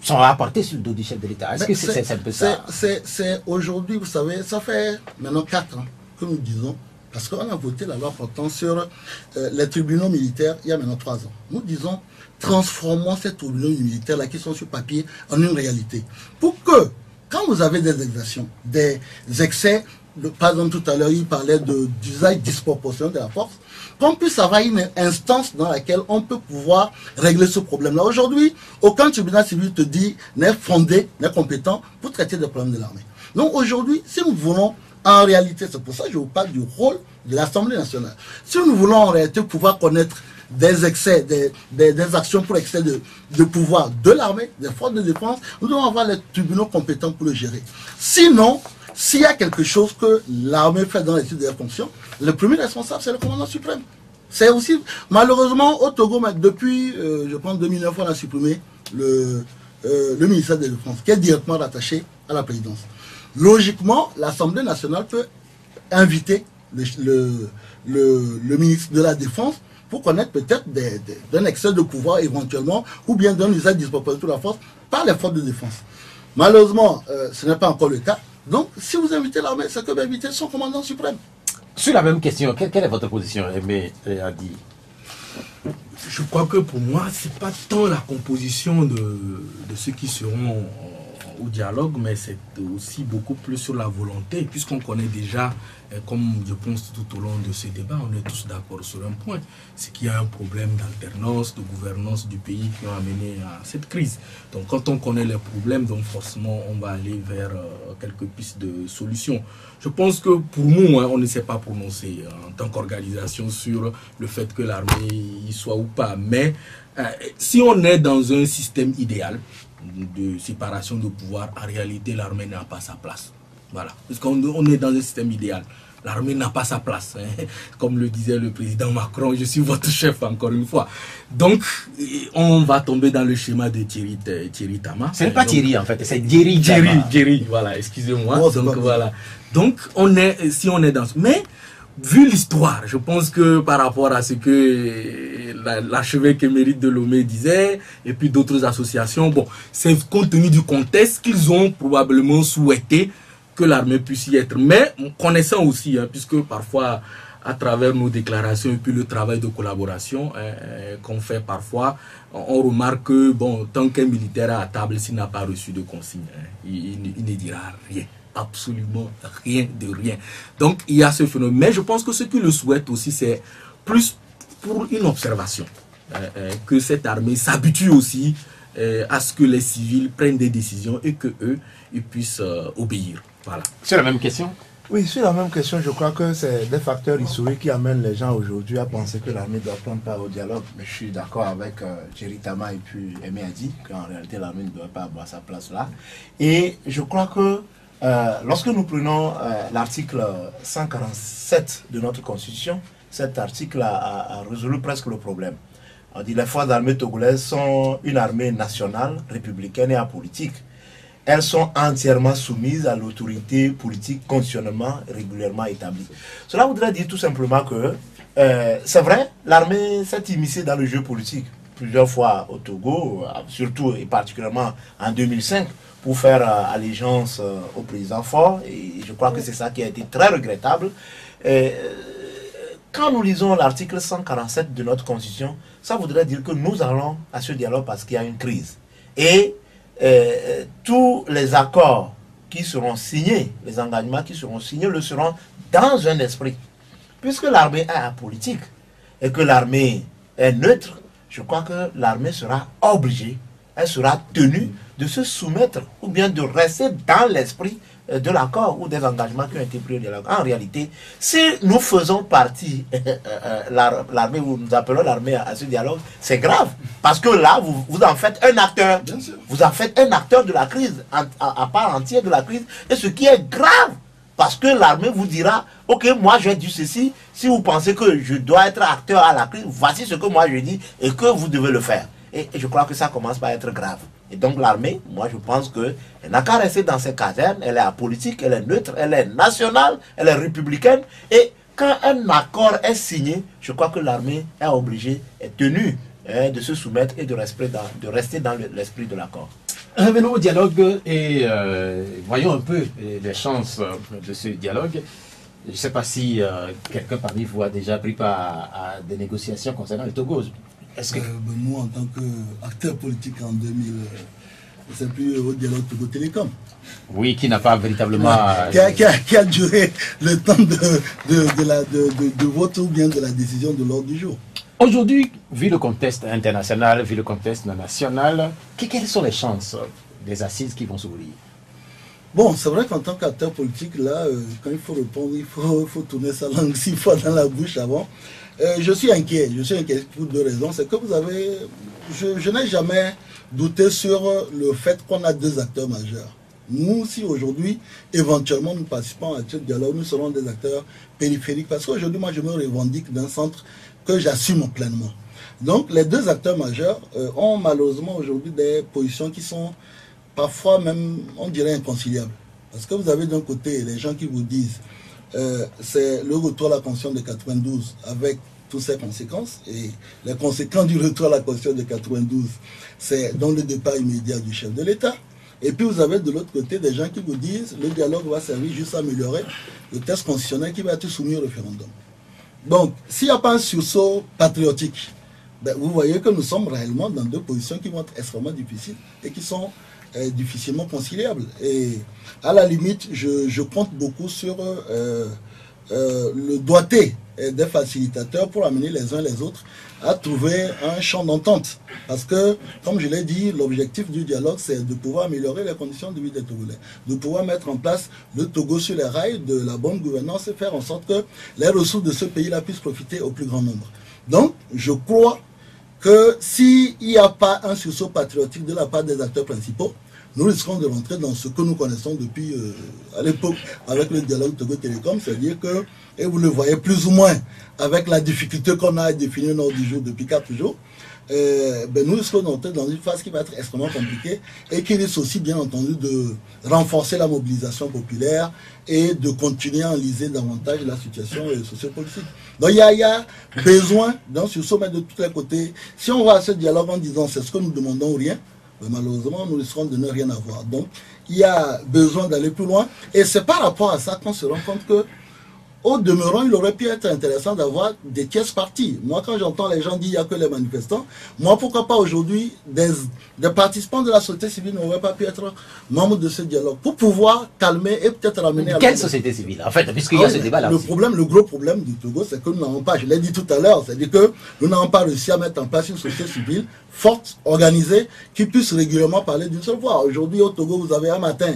sont apportées sur le dos du chef de l'État? Est-ce que c'est un peu ça? C'est aujourd'hui, vous savez, ça fait maintenant 4 ans que nous disons, parce qu'on a voté la loi portant sur les tribunaux militaires il y a maintenant 3 ans. Nous disons, transformons ces tribunaux militaires-là qui sont sur papier en une réalité. Pour que, quand vous avez des exactions, des excès, par exemple tout à l'heure il parlait d'usage disproportionné de la force, qu'on puisse avoir une instance dans laquelle on peut pouvoir régler ce problème-là. Aujourd'hui, aucun tribunal civil te dit n'est fondé, n'est compétent pour traiter des problèmes de l'armée. Donc aujourd'hui, si nous voulons en réalité, c'est pour ça que je vous parle du rôle de l'Assemblée nationale, si nous voulons en réalité pouvoir connaître des excès, des actions pour excès de pouvoir de l'armée, des forces de défense, nous devons avoir les tribunaux compétents pour le gérer. Sinon, s'il y a quelque chose que l'armée fait dans les titres de fonction, le premier responsable, c'est le commandant suprême. C'est aussi, malheureusement, au Togo, depuis, je pense, 2009, on a supprimé le ministère de la Défense, qui est directement rattaché à la présidence. Logiquement, l'Assemblée nationale peut inviter le ministre de la Défense pour connaître peut-être d'un excès de pouvoir éventuellement, ou bien d'un usage disproportionné de la force par les forces de défense. Malheureusement, ce n'est pas encore le cas. Donc, si vous invitez l'armée, c'est que vous invitez son commandant suprême. Sur la même question, quelle est votre position, Aimé Adi? Je crois que pour moi, ce n'est pas tant la composition de ceux qui seront au dialogue, mais c'est aussi beaucoup plus sur la volonté, puisqu'on connaît déjà, comme je pense tout au long de ce débat, on est tous d'accord sur un point, c'est qu'il y a un problème d'alternance, de gouvernance du pays qui ont amené à cette crise. Donc quand on connaît les problèmes, donc forcément on va aller vers quelques pistes de solutions. Je pense que pour nous, on ne s'est pas prononcé en tant qu'organisation sur le fait que l'armée y soit ou pas, mais si on est dans un système idéal de séparation de pouvoir, en réalité l'armée n'a pas sa place. Voilà, parce qu'on est dans un système idéal. L'armée n'a pas sa place, hein. Comme le disait le président Macron, je suis votre chef encore une fois. Donc, on va tomber dans le schéma de Thierry Tama. Ce n'est pas Thierry en fait, c'est Thierry Tama. Thierry, voilà, excusez-moi. Donc voilà. Donc, si on est dans... Mais, vu l'histoire, je pense que par rapport à ce que l'archevêque émérite de Lomé disait, et puis d'autres associations, bon, c'est compte tenu du contexte qu'ils ont probablement souhaité que l'armée puisse y être. Mais connaissant aussi, hein, puisque parfois, à travers nos déclarations et puis le travail de collaboration qu'on fait parfois, on remarque que, bon, tant qu'un militaire est à table, s'il n'a pas reçu de consigne, il ne dira rien. Absolument rien de rien. Donc, il y a ce phénomène. Mais je pense que ce qu'ils le souhaitent aussi, c'est plus pour une observation. Que cette armée s'habitue aussi à ce que les civils prennent des décisions et que eux, ils puissent obéir. Voilà. C'est la même question? Oui, sur la même question, je crois que c'est des facteurs historiques qui amènent les gens aujourd'hui à penser que l'armée doit prendre part au dialogue. Mais je suis d'accord avec Thierry Tama et puis Aimé a dit qu'en réalité l'armée ne doit pas avoir sa place là. Et je crois que lorsque nous prenons l'article 147 de notre constitution, cet article a résolu presque le problème. On dit les forces armées togolaises sont une armée nationale, républicaine et apolitique. Elles sont entièrement soumises à l'autorité politique constitutionnellement régulièrement établie. Cela voudrait dire tout simplement que, c'est vrai, l'armée s'est immiscée dans le jeu politique plusieurs fois au Togo, surtout et particulièrement en 2005, pour faire allégeance au président Faure, et je crois que c'est ça qui a été très regrettable. Quand nous lisons l'article 147 de notre constitution, ça voudrait dire que nous allons à ce dialogue parce qu'il y a une crise. Et tous les accords qui seront signés, les engagements qui seront signés, le seront dans un esprit. Puisque l'armée est apolitique et que l'armée est neutre, je crois que l'armée sera obligée, elle sera tenue de se soumettre ou bien de rester dans l'esprit de l'accord ou des engagements qui ont été pris au dialogue. En réalité, si nous faisons partie, l'armée, ou nous appelons l'armée à ce dialogue, c'est grave. Parce que là, vous en faites un acteur. Vous en faites un acteur de la crise, à part entière de la crise. Et ce qui est grave, parce que l'armée vous dira, ok, moi j'ai dit ceci, si vous pensez que je dois être acteur à la crise, voici ce que moi je dis et que vous devez le faire. Et je crois que ça commence par être grave. Et donc l'armée, moi je pense qu'elle n'a qu'à rester dans ses casernes, elle est apolitique, elle est neutre, elle est nationale, elle est républicaine. Et quand un accord est signé, je crois que l'armée est obligée, est tenue de se soumettre et de rester dans l'esprit de l'accord. Revenons au dialogue et voyons un peu les chances de ce dialogue. Je ne sais pas si quelqu'un parmi vous a déjà pris part à des négociations concernant le Togo. Est-ce que... Moi, en tant qu'acteur politique en 2000, c'est plus au dialogue Togo Télécom. Oui, qui n'a pas véritablement... Qui a duré le temps de vote ou bien de la décision de l'ordre du jour. Aujourd'hui, vu le contexte international, vu le contexte national, quelles sont les chances des assises qui vont s'ouvrir? Bon, c'est vrai qu'en tant qu'acteur politique, là, quand il faut répondre, il faut tourner sa langue 6 fois dans la bouche avant. Je suis inquiet pour 2 raisons. C'est que vous avez... Je n'ai jamais douté sur le fait qu'on a 2 acteurs majeurs. Nous, si aujourd'hui, éventuellement, nous participons à ce dialogue, nous serons des acteurs périphériques. Parce qu'aujourd'hui, moi, je me revendique d'un centre que j'assume pleinement. Donc, les 2 acteurs majeurs ont malheureusement aujourd'hui des positions qui sont parfois même, on dirait, inconciliables. Parce que vous avez d'un côté les gens qui vous disent c'est le retour à la Constitution de 92 avec toutes ses conséquences. Et les conséquences du retour à la Constitution de 92, c'est dans le départ immédiat du chef de l'État. Et puis vous avez de l'autre côté des gens qui vous disent le dialogue va servir juste à améliorer le texte constitutionnel qui va être soumis au référendum. Donc, s'il n'y a pas un sursaut patriotique, ben, vous voyez que nous sommes réellement dans 2 positions qui vont être extrêmement difficiles et qui sont difficilement conciliable. Et à la limite, je compte beaucoup sur le doigté des facilitateurs pour amener les uns les autres à trouver un champ d'entente. Parce que, comme je l'ai dit, l'objectif du dialogue, c'est de pouvoir améliorer les conditions de vie des Togolais, de pouvoir mettre en place le Togo sur les rails de la bonne gouvernance et faire en sorte que les ressources de ce pays-là puissent profiter au plus grand nombre. Donc, je crois que s'il n'y a pas un sursaut patriotique de la part des acteurs principaux, nous risquons de rentrer dans ce que nous connaissons depuis à l'époque avec le dialogue Togo Télécom, c'est-à-dire que, et vous le voyez plus ou moins avec la difficulté qu'on a à définir notre du jour depuis 4 jours, nous risquons d'entrer dans une phase qui va être extrêmement compliquée et qui risque aussi bien entendu de renforcer la mobilisation populaire et de continuer à enliser davantage la situation sociopolitique. Donc il y a besoin d'un sursaut de tous les côtés. Si on va à ce dialogue en disant c'est ce que nous demandons ou rien, malheureusement, nous risquons de ne rien avoir. Donc, il y a besoin d'aller plus loin. Et c'est par rapport à ça qu'on se rend compte que, au demeurant, il aurait pu être intéressant d'avoir des tierces parties. Moi, quand j'entends les gens dire qu'il n'y a que les manifestants, moi, pourquoi pas aujourd'hui, des participants de la société civile n'auraient pas pu être membres de ce dialogue pour pouvoir calmer et peut-être ramener à... Quelle société civile, en fait, puisqu'il y a ce débat-là aussi. Le gros problème du Togo, c'est que nous n'avons pas, je l'ai dit tout à l'heure, c'est-à-dire que nous n'avons pas réussi à mettre en place une société civile forte, organisée, qui puisse régulièrement parler d'une seule voix. Aujourd'hui, au Togo, vous avez un matin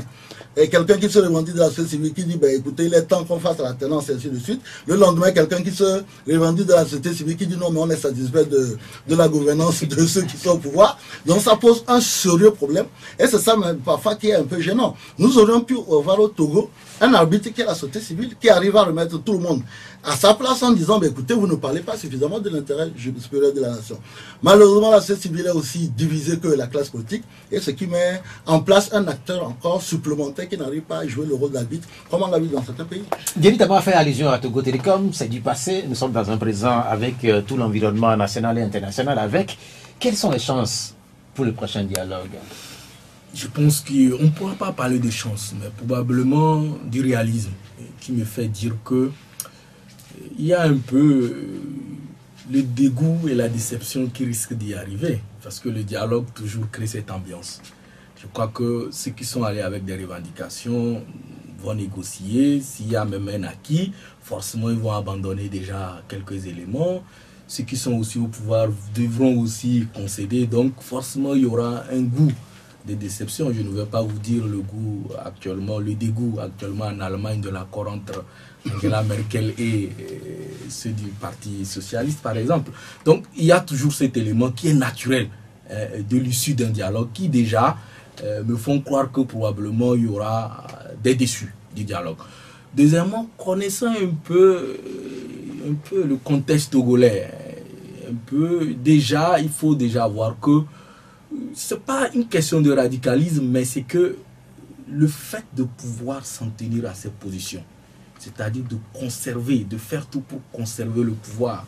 quelqu'un qui se revendique de la société civile qui dit écoutez, il est temps qu'on fasse la tenance et ainsi de suite. Le lendemain, quelqu'un qui se revendique de la société civile qui dit non, mais on est satisfait de la gouvernance de ceux qui sont au pouvoir. Donc ça pose un sérieux problème. Et c'est ça même, parfois qui est un peu gênant. Nous aurions pu avoir au Togo un arbitre qui est la société civile, qui arrive à remettre tout le monde à sa place en disant écoutez, vous ne parlez pas suffisamment de l'intérêt supérieur de la nation. Malheureusement, la société civile est aussi divisée que la classe politique, et ce qui met en place un acteur encore supplémentaire qui n'arrive pas à jouer le rôle d'arbitre, comme on l'a vu dans certains pays. Diéry Taba a fait allusion à Togo Télécom, c'est du passé, nous sommes dans un présent avec tout l'environnement national et international. Quelles sont les chances pour le prochain dialogue? Je pense qu'on ne pourra pas parler de chance, mais probablement du réalisme, qui me fait dire que il y a un peu le dégoût et la déception qui risquent d'y arriver, parce que le dialogue toujours crée cette ambiance. Je crois que ceux qui sont allés avec des revendications vont négocier. S'il y a même un acquis, forcément ils vont abandonner déjà quelques éléments. Ceux qui sont aussi au pouvoir devront aussi concéder, donc forcément il y aura un goût de déception. Je ne vais pas vous dire le dégoût actuellement en Allemagne de l'accord entre Angela Merkel et ceux du Parti Socialiste, par exemple. Donc, il y a toujours cet élément qui est naturel de l'issue d'un dialogue qui déjà me font croire que probablement il y aura des déçus du dialogue. Deuxièmement, connaissant un peu le contexte togolais, déjà, il faut déjà voir que c'est pas une question de radicalisme, mais c'est que le fait de pouvoir s'en tenir à ses positions, c'est-à-dire de conserver, de faire tout pour conserver le pouvoir,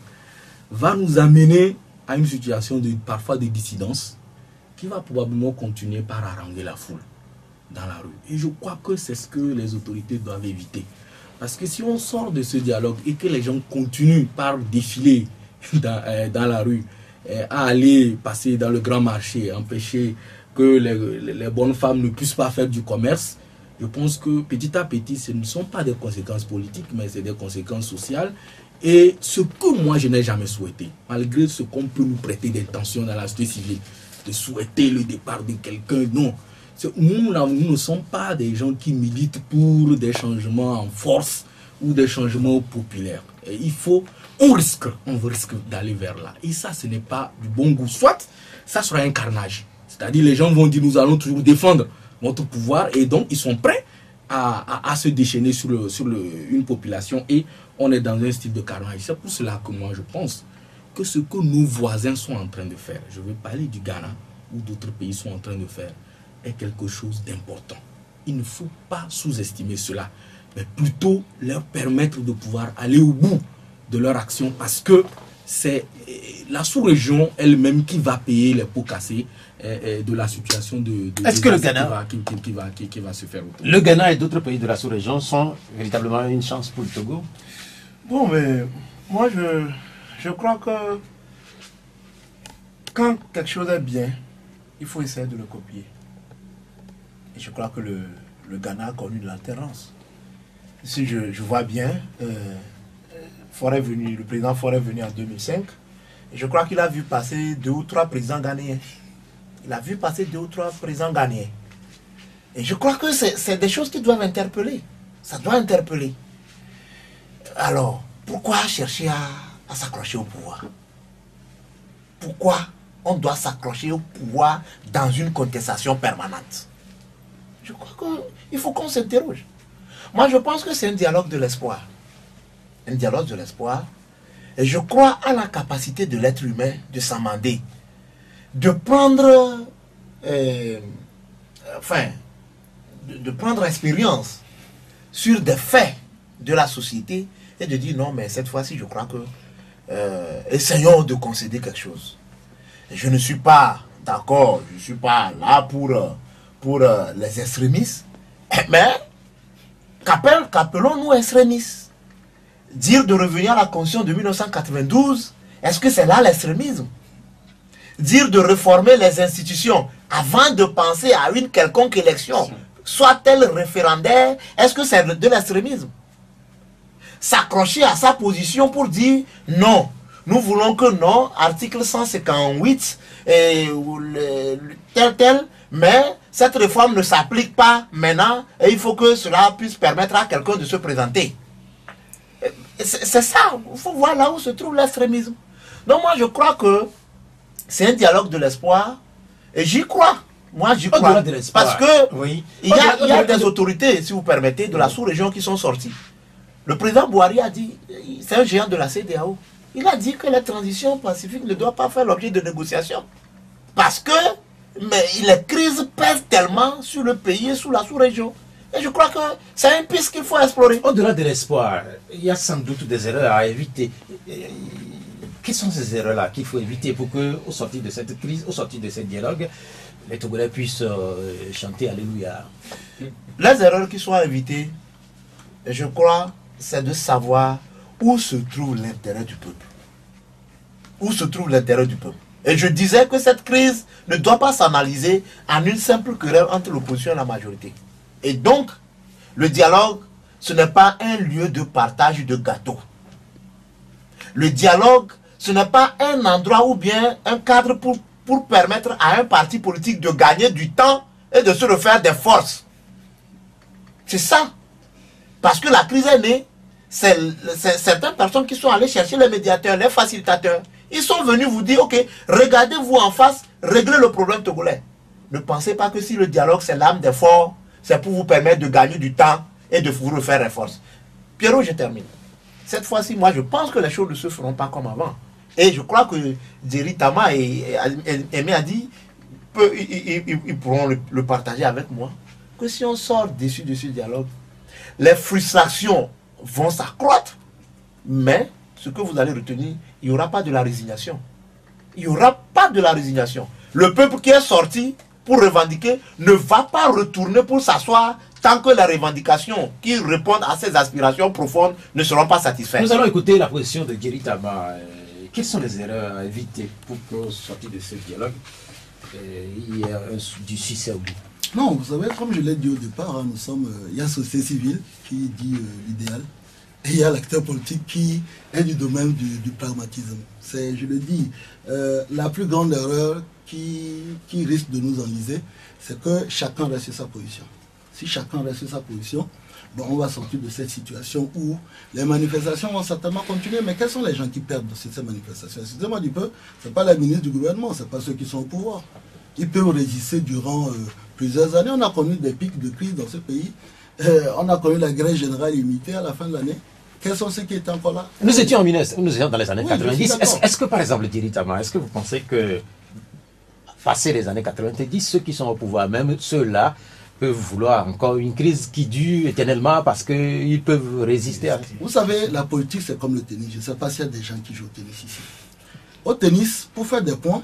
va nous amener à une situation parfois de dissidence qui va probablement continuer par haranguer la foule dans la rue. Et je crois que c'est ce que les autorités doivent éviter. Parce que si on sort de ce dialogue et que les gens continuent par défiler dans la rue, à aller passer dans le grand marché, empêcher que les bonnes femmes ne puissent pas faire du commerce, je pense que petit à petit, ce ne sont pas des conséquences politiques, mais c'est des conséquences sociales. Et ce que moi, je n'ai jamais souhaité, malgré ce qu'on peut nous prêter d'intention dans la société civile, de souhaiter le départ de quelqu'un, non. Nous ne sommes pas des gens qui militent pour des changements en force ou des changements populaires. Et on risque d'aller vers là. Et ça, ce n'est pas du bon goût. Soit, ça sera un carnage. C'est-à-dire, les gens vont dire, nous allons toujours défendre notre pouvoir. Et donc, ils sont prêts à se déchaîner sur une population. Et on est dans un style de carnage. C'est pour cela que moi, je pense que ce que nos voisins sont en train de faire, je vais parler du Ghana, ou d'autres pays sont en train de faire, est quelque chose d'important. Il ne faut pas sous-estimer cela, mais plutôt leur permettre de pouvoir aller au bout de leur action, parce que c'est la sous-région elle-même qui va payer les pots cassés de la situation de est-ce que le Ghana qui va se faire autour. Le Ghana et d'autres pays de la sous-région sont véritablement une chance pour le Togo? Bon, mais moi je crois que quand quelque chose est bien, il faut essayer de le copier. je crois que le Ghana a connu de l'alternance. Si je vois bien, le président Faure est venu en 2005, et je crois qu'il a vu passer 2 ou 3 présidents ghanéens. Il a vu passer 2 ou 3 présidents ghanéens. Et je crois que c'est des choses qui doivent interpeller. Ça doit interpeller. Alors, pourquoi chercher à s'accrocher au pouvoir? Pourquoi on doit s'accrocher au pouvoir dans une contestation permanente? Je crois qu'il faut qu'on s'interroge. Moi, je pense que c'est un dialogue de l'espoir. Un dialogue de l'espoir. Et je crois à la capacité de l'être humain de s'amender, de prendre, de prendre expérience sur des faits de la société et de dire non, mais cette fois-ci, je crois que essayons de concéder quelque chose. Et je ne suis pas d'accord, je ne suis pas là pour les extrémistes, mais qu'appelons-nous extrémistes? Dire de revenir à la Constitution de 1992, est-ce que c'est là l'extrémisme? Dire de réformer les institutions avant de penser à une quelconque élection, soit-elle référendaire, est-ce que c'est de l'extrémisme? S'accrocher à sa position pour dire non, nous voulons que non, article 158, tel, mais cette réforme ne s'applique pas maintenant et il faut que cela puisse permettre à quelqu'un de se présenter. C'est ça, il faut voir là où se trouve l'extrémisme. Donc moi je crois que c'est un dialogue de l'espoir et j'y crois. Moi j'y crois. Parce que oui, il y a des autorités, si vous permettez, de la sous-région qui sont sorties. Le président Bouhari a dit, c'est un géant de la CEDEAO, il a dit que la transition pacifique ne doit pas faire l'objet de négociations. Parce que les crises pèsent tellement sur le pays et sur la sous-région. Et je crois que c'est une piste qu'il faut explorer. Au-delà de l'espoir, il y a sans doute des erreurs à éviter. Quelles sont ces erreurs-là qu'il faut éviter pour que, au sortir de cette crise, au sortir de ce dialogue, les Togolais puissent chanter Alléluia? Les erreurs qui sont à éviter, je crois, c'est de savoir où se trouve l'intérêt du peuple. Où se trouve l'intérêt du peuple. Et je disais que cette crise ne doit pas s'analyser en une simple querelle entre l'opposition et la majorité. Et donc, le dialogue, ce n'est pas un lieu de partage de gâteaux. Le dialogue, ce n'est pas un endroit ou bien un cadre pour permettre à un parti politique de gagner du temps et de se refaire des forces. C'est ça. Parce que la crise est née, c'est certaines personnes qui sont allées chercher les médiateurs, les facilitateurs. Ils sont venus vous dire, ok, regardez-vous en face, réglez le problème togolais. Ne pensez pas que si le dialogue c'est l'âme des forts, c'est pour vous permettre de gagner du temps et de vous refaire des forces. Pierrot, je termine. Cette fois-ci, moi, je pense que les choses ne se feront pas comme avant. Et je crois que Jerry Tama et Aimé a dit, ils pourront le partager avec moi, que si on sort déçu de ce dialogue, les frustrations vont s'accroître, mais ce que vous allez retenir, il n'y aura pas de la résignation. Il n'y aura pas de la résignation. Le peuple qui est sorti pour revendiquer ne va pas retourner pour s'asseoir tant que les revendications qui répondent à ses aspirations profondes ne seront pas satisfaites. Nous allons écouter la position de Jerry Tama. Quelles sont les erreurs à éviter pour que, sortir de ce dialogue, il y ait du succès au bout? Non, vous savez, comme je l'ai dit au départ, hein, il y a la société civile qui dit l'idéal, et il y a l'acteur politique qui est du domaine du pragmatisme. C'est, je le dis, la plus grande erreur qui risque de nous enliser, c'est que chacun reste sur sa position. Si chacun reste sur sa position, bon, on va sortir de cette situation où les manifestations vont certainement continuer. Mais quels sont les gens qui perdent dans ces manifestations? Excusez-moi du peu, ce n'est pas la ministre du gouvernement, ce n'est pas ceux qui sont au pouvoir. Ils peuvent résister durant plusieurs années. On a connu des pics de crise dans ce pays. On a connu la grève générale limitée à la fin de l'année. Quels sont ceux qui étaient encore là? Nous étions dans les années 90. Oui, est-ce que, par exemple, Jerry Tama, est-ce que vous pensez que, passé les années 90, ceux qui sont au pouvoir, même ceux-là, peuvent vouloir encore une crise qui dure éternellement parce qu'ils peuvent résister à... Vous savez, la politique, c'est comme le tennis. Je ne sais pas s'il y a des gens qui jouent au tennis ici. Au tennis, pour faire des points,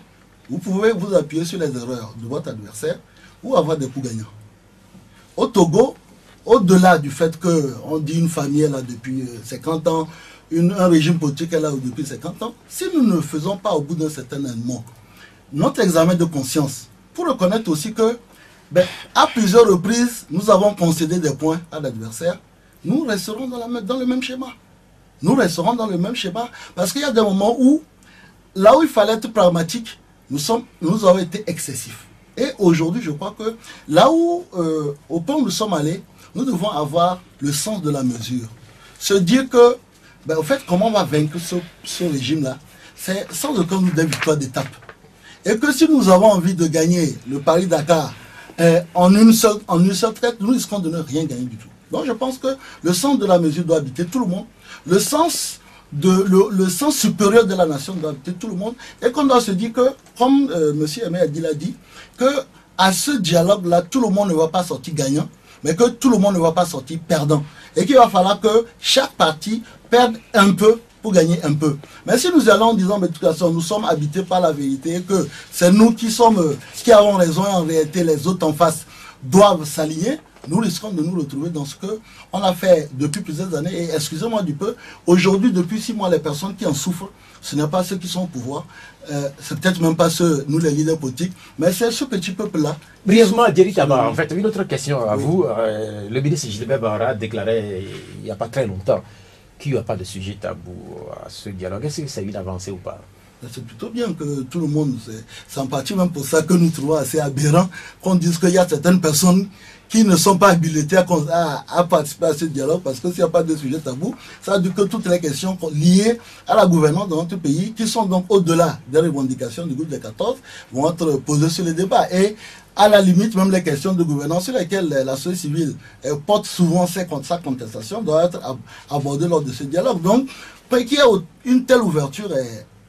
vous pouvez vous appuyer sur les erreurs de votre adversaire ou avoir des coups gagnants. Au Togo, au-delà du fait qu'on dit une famille est là depuis 50 ans, un régime politique est là depuis 50 ans, si nous ne faisons pas au bout d'un certain moment notre examen de conscience, pour reconnaître aussi que Ben, à plusieurs reprises, nous avons concédé des points à l'adversaire. Nous resterons dans le même schéma. Nous resterons dans le même schéma parce qu'il y a des moments où, là où il fallait être pragmatique, nous avons été excessifs. Et aujourd'hui, je crois que là où, au point où nous sommes allés, nous devons avoir le sens de la mesure. Se dire que, ben, au fait, comment on va vaincre ce régime-là, c'est sans aucun doute des victoires d'étape. Et que si nous avons envie de gagner le Paris-Dakar en une seule tête, nous risquons de ne rien gagner du tout. Donc je pense que le sens de la mesure doit habiter tout le monde. Le sens supérieur de la nation doit habiter tout le monde. Et qu'on doit se dire que, comme M. Aimé l'a dit, que à ce dialogue-là, tout le monde ne va pas sortir gagnant, mais que tout le monde ne va pas sortir perdant. Et qu'il va falloir que chaque parti perde un peu pour gagner un peu. Mais si nous allons en disant, mais de toute façon, nous sommes habités par la vérité et que c'est nous qui avons raison et en réalité les autres en face doivent s'aligner, nous risquons de nous retrouver dans ce qu'on a fait depuis plusieurs années. Et excusez-moi du peu, aujourd'hui, depuis 6 mois, les personnes qui en souffrent, ce n'est pas ceux qui sont au pouvoir, c'est peut-être même pas ceux, nous les leaders politiques, mais c'est ce petit peuple-là. Brièvement, Thierry Taba, en fait, une autre question à vous. Le ministre Gilbert Bahara déclarait il n'y a pas très longtemps qu'il n'y a pas de sujet tabou à ce dialogue. Est-ce que c'est une avancée ou pas? C'est plutôt bien que tout le monde, c'est en partie même pour ça que nous trouvons assez aberrant qu'on dise qu'il y a certaines personnes qui ne sont pas habilitées à participer à ce dialogue, parce que s'il n'y a pas de sujet tabou, ça veut dire que toutes les questions liées à la gouvernance de notre pays, qui sont donc au-delà des revendications du groupe des 14, vont être posées sur les débats. Et à la limite, même les questions de gouvernance sur lesquelles la société civile porte souvent sa contestation doivent être abordées lors de ce dialogue. Donc, qu'il y ait une telle ouverture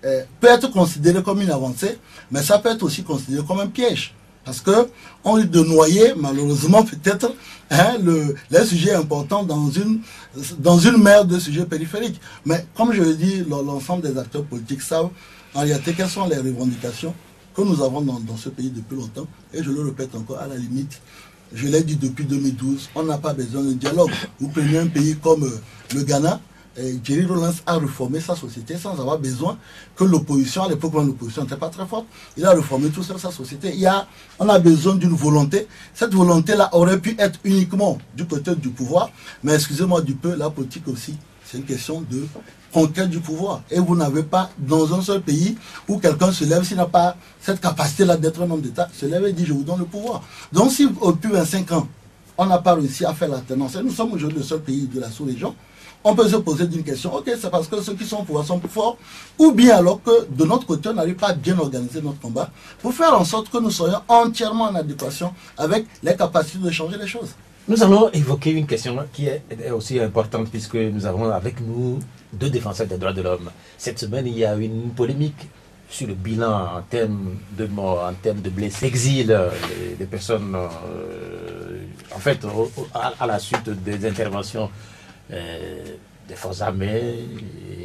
peut être considéré comme une avancée, mais ça peut être aussi considéré comme un piège. Parce qu'on risque de noyer, malheureusement, peut-être les sujets importants dans une mer de sujets périphériques. Mais comme je le dis, l'ensemble des acteurs politiques savent en réalité quelles sont les revendications que nous avons dans ce pays depuis longtemps. Et je le répète encore, à la limite, je l'ai dit depuis 2012, on n'a pas besoin de dialogue. Vous prenez un pays comme le Ghana, Jerry Rawlings a reformé sa société sans avoir besoin que l'opposition, à l'époque où l'opposition n'était pas très forte, il a reformé tout seul sa société. On a besoin d'une volonté. Cette volonté-là aurait pu être uniquement du côté du pouvoir, mais excusez-moi du peu, la politique aussi, c'est une question de conquête du pouvoir. Et vous n'avez pas, dans un seul pays, où quelqu'un se lève, s'il n'a pas cette capacité-là d'être un homme d'État, se lève et dit je vous donne le pouvoir. Donc si depuis 25 ans, on n'a pas réussi à faire l'alternance, et nous sommes aujourd'hui le seul pays de la sous-région, on peut se poser d'une question, ok, c'est parce que ceux qui sont au pouvoir sont plus forts, ou bien alors que de notre côté, on n'arrive pas à bien organiser notre combat pour faire en sorte que nous soyons entièrement en adéquation avec les capacités de changer les choses. Nous allons évoquer une question qui est aussi importante puisque nous avons avec nous 2 défenseurs des droits de l'homme. Cette semaine, il y a une polémique sur le bilan en termes de morts, en termes de blessés, l'exil des personnes, en fait, à la suite des interventions des forces armées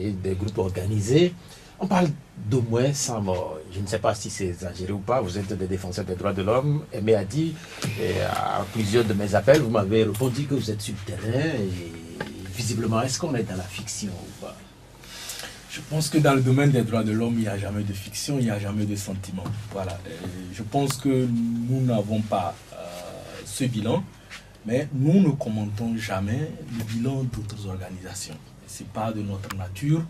et des groupes organisés. On parle d'au moins 100 morts. Je ne sais pas si c'est exagéré ou pas. Vous êtes des défenseurs des droits de l'homme. Aimé a dit, à plusieurs de mes appels, vous m'avez répondu que vous êtes sur le terrain. Et visiblement, est-ce qu'on est dans la fiction ou pas? Je pense que dans le domaine des droits de l'homme, il n'y a jamais de fiction, il n'y a jamais de sentiment. Voilà. Je pense que nous n'avons pas ce bilan. Mais nous ne commentons jamais le bilan d'autres organisations. Ce n'est pas de notre nature,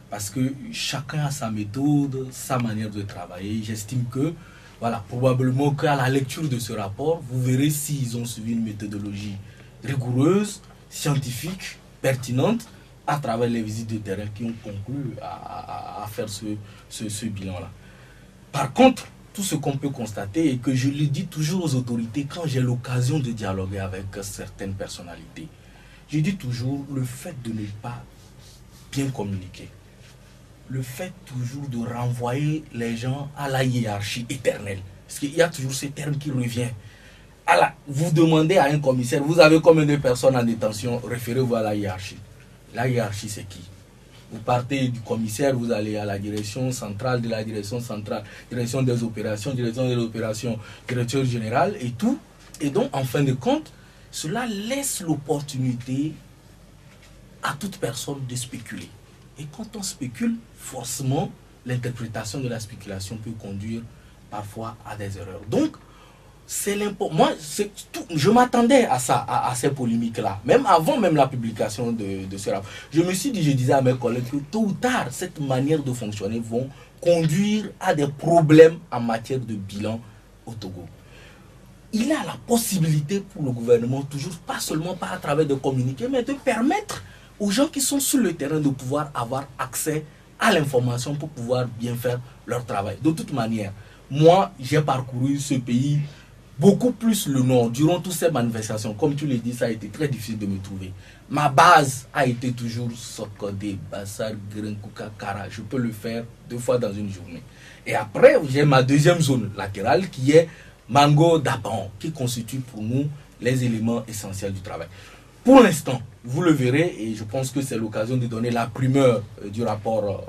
parce que chacun a sa méthode, sa manière de travailler. J'estime que, voilà, probablement qu'à la lecture de ce rapport, vous verrez s'ils ont suivi une méthodologie rigoureuse, scientifique, pertinente, à travers les visites de terrain qui ont conclu à faire ce bilan-là. Par contre, tout ce qu'on peut constater et que je le dis toujours aux autorités quand j'ai l'occasion de dialoguer avec certaines personnalités, je dis toujours le fait de ne pas bien communiquer, le fait toujours de renvoyer les gens à la hiérarchie éternelle, parce qu'il y a toujours ce terme qui revient. Vous demandez à un commissaire, vous avez combien de personnes en détention, référez-vous à la hiérarchie. La hiérarchie, c'est qui? Vous partez du commissaire, vous allez à la direction centrale de la direction centrale, direction des opérations, directeur général et tout. Et donc, en fin de compte, cela laisse l'opportunité à toute personne de spéculer. Et quand on spécule, forcément, l'interprétation de la spéculation peut conduire parfois à des erreurs. Donc, c'est l'important. Moi, je m'attendais à ça, à ces polémiques-là. Même avant même la publication de ce rapport. Je disais à mes collègues que tôt ou tard, cette manière de fonctionner vont conduire à des problèmes en matière de bilan au Togo. Il a la possibilité pour le gouvernement, toujours pas seulement par à travers de communiquer, mais de permettre aux gens qui sont sur le terrain de pouvoir avoir accès à l'information pour pouvoir bien faire leur travail. De toute manière, moi, j'ai parcouru ce pays, beaucoup plus le nord, durant toutes ces manifestations. Comme tu l'as dit, ça a été très difficile de me trouver. Ma base a été toujours Sokodé, Bassar, Grenkouka, Kara. Je peux le faire 2 fois dans une journée. Et après, j'ai ma deuxième zone latérale qui est Mango Dapan, qui constitue pour nous les éléments essentiels du travail. Pour l'instant, vous le verrez, et je pense que c'est l'occasion de donner la primeur du rapport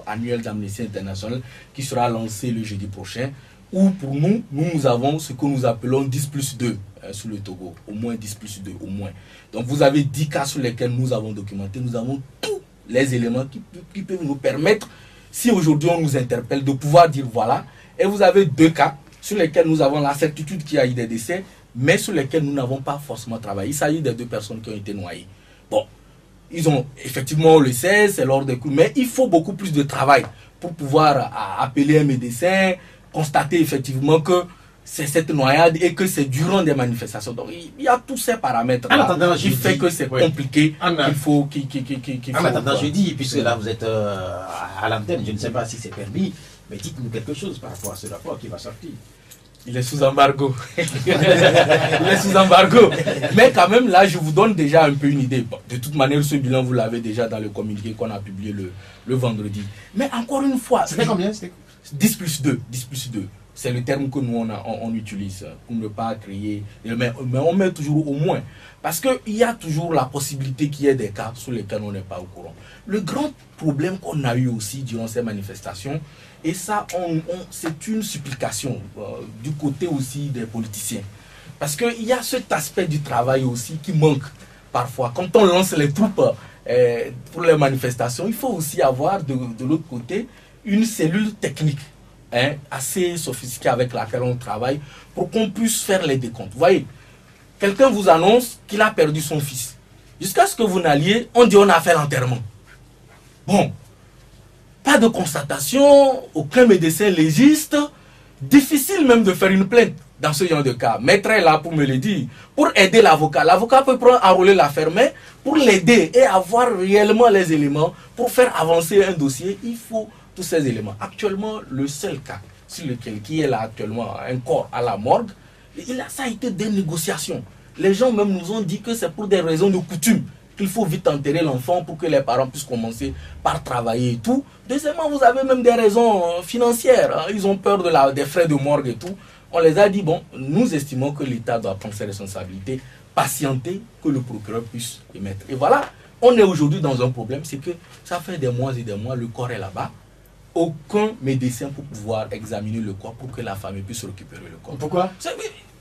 annuel d'Amnesty International qui sera lancé le jeudi prochain, où pour nous, nous avons ce que nous appelons 10+2 sur le Togo, au moins 10+2, au moins. Donc vous avez 10 cas sur lesquels nous avons documenté, nous avons tous les éléments qui peuvent nous permettre, si aujourd'hui on nous interpelle, de pouvoir dire voilà, et vous avez 2 cas sur lesquels nous avons la certitude qu'il y a eu des décès, mais sur lesquels nous n'avons pas forcément travaillé. Il s'agit des 2 personnes qui ont été noyées. Bon, ils ont, effectivement, on le sait, c'est lors des coups, mais il faut beaucoup plus de travail pour pouvoir appeler un médecin, constater effectivement que c'est cette noyade et que c'est durant des manifestations. Donc il y a tous ces paramètres-là qui fait que c'est compliqué, qu'il faut... En attendant, je dis, puisque là vous êtes à l'antenne, je ne sais pas si c'est permis, mais dites-nous quelque chose par rapport à ce rapport qui va sortir. Il est sous embargo. Il est sous embargo. Mais quand même, là, je vous donne déjà un peu une idée. Bon, de toute manière, ce bilan, vous l'avez déjà dans le communiqué qu'on a publié le vendredi. Mais encore une fois... C'était combien? 10+2. 10+2. C'est le terme que nous, on utilise pour ne pas créer... Mais on met toujours au moins. Parce qu'il y a toujours la possibilité qu'il y ait des cas sur lesquels on n'est pas au courant. Le grand problème qu'on a eu aussi durant ces manifestations, et ça, c'est une supplication du côté aussi des politiciens. Parce qu'il y a cet aspect du travail aussi qui manque parfois. Quand on lance les troupes pour les manifestations, il faut aussi avoir de l'autre côté une cellule technique assez sophistiquée avec laquelle on travaille pour qu'on puisse faire les décomptes. Vous voyez, quelqu'un vous annonce qu'il a perdu son fils. Jusqu'à ce que vous n'alliez, on dit on a fait l'enterrement. Bon. Pas de constatation, aucun médecin légiste, difficile même de faire une plainte dans ce genre de cas. Maître est là pour me le dire, pour aider l'avocat. L'avocat peut prendre, enrôler l'affaire, mais pour l'aider et avoir réellement les éléments, pour faire avancer un dossier, il faut tous ces éléments. Actuellement, le seul cas sur lequel qui est là actuellement un corps à la morgue, ça a été des négociations. Les gens même nous ont dit que c'est pour des raisons de coutume. Il faut vite enterrer l'enfant pour que les parents puissent commencer par travailler et tout. Deuxièmement, vous avez même des raisons financières. Ils ont peur des frais de morgue et tout. On les a dit, bon, nous estimons que l'État doit prendre ses responsabilités, patienter que le procureur puisse émettre. Et voilà, on est aujourd'hui dans un problème, c'est que ça fait des mois et des mois, le corps est là-bas. Aucun médecin pour pouvoir examiner le corps pour que la famille puisse récupérer le corps. Pourquoi?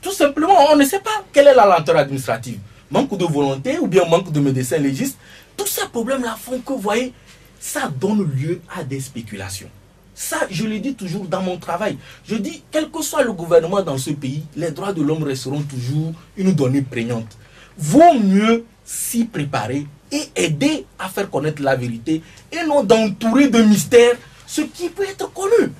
Tout simplement, on ne sait pas quelle est la lenteur administrative. Manque de volonté ou bien manque de médecins légistes. Tous ces problèmes-là font que, vous voyez, ça donne lieu à des spéculations. Ça, je le dis toujours dans mon travail. Je dis, quel que soit le gouvernement dans ce pays, les droits de l'homme resteront toujours une donnée prégnante. Vaut mieux s'y préparer et aider à faire connaître la vérité et non d'entourer de mystères ce qui peut être connu.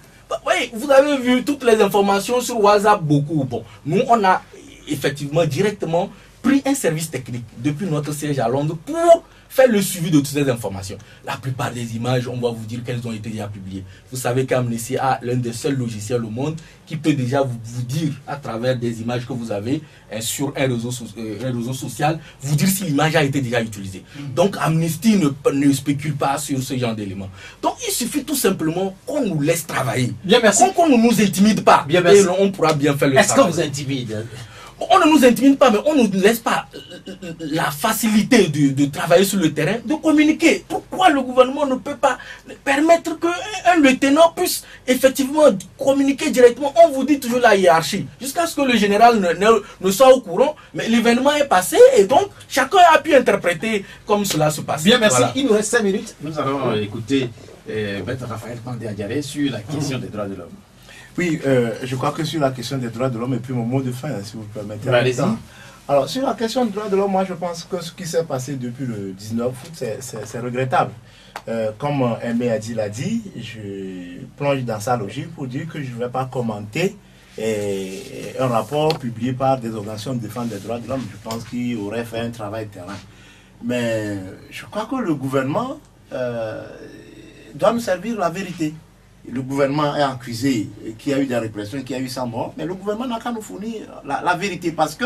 Oui, vous avez vu toutes les informations sur WhatsApp, beaucoup. Bon, nous, on a effectivement directement pris un service technique depuis notre siège à Londres pour faire le suivi de toutes ces informations. La plupart des images, on va vous dire qu'elles ont été déjà publiées. Vous savez qu'Amnesty a l'un des seuls logiciels au monde qui peut déjà vous dire à travers des images que vous avez sur un réseau social, vous dire si l'image a été déjà utilisée. Donc Amnesty ne spécule pas sur ce genre d'éléments. Donc il suffit tout simplement qu'on nous laisse travailler. Bien, merci. Qu'on ne nous intimide pas. Bien, merci. Et on pourra bien faire le travail. Est-ce qu'on vous intimide? On ne nous intimide pas, mais on ne nous laisse pas la facilité de travailler sur le terrain, de communiquer. Pourquoi le gouvernement ne peut pas permettre qu'un lieutenant puisse effectivement communiquer directement? On vous dit toujours la hiérarchie, jusqu'à ce que le général ne soit au courant, mais l'événement est passé et donc chacun a pu interpréter comme cela se passe. Bien, merci. Voilà. Il nous reste 5 minutes. Nous allons écouter Maître Raphaël Pandé Adiaré sur la question des droits de l'homme. Oui, je crois que sur la question des droits de l'homme, et puis mon mot de fin, si vous permettez. Allez-y. Alors, sur la question des droits de l'homme, moi je pense que ce qui s'est passé depuis le 19 août, c'est regrettable. Comme Aimé l'a dit, je plonge dans sa logique pour dire que je ne vais pas commenter un rapport publié par des organisations de défense des droits de l'homme. Je pense qu'il aurait fait un travail de terrain. Mais je crois que le gouvernement doit nous servir la vérité. Le gouvernement est accusé qu'il y a eu des répressions, qu'il y a eu 100 morts, mais le gouvernement n'a qu'à nous fournir la vérité, parce que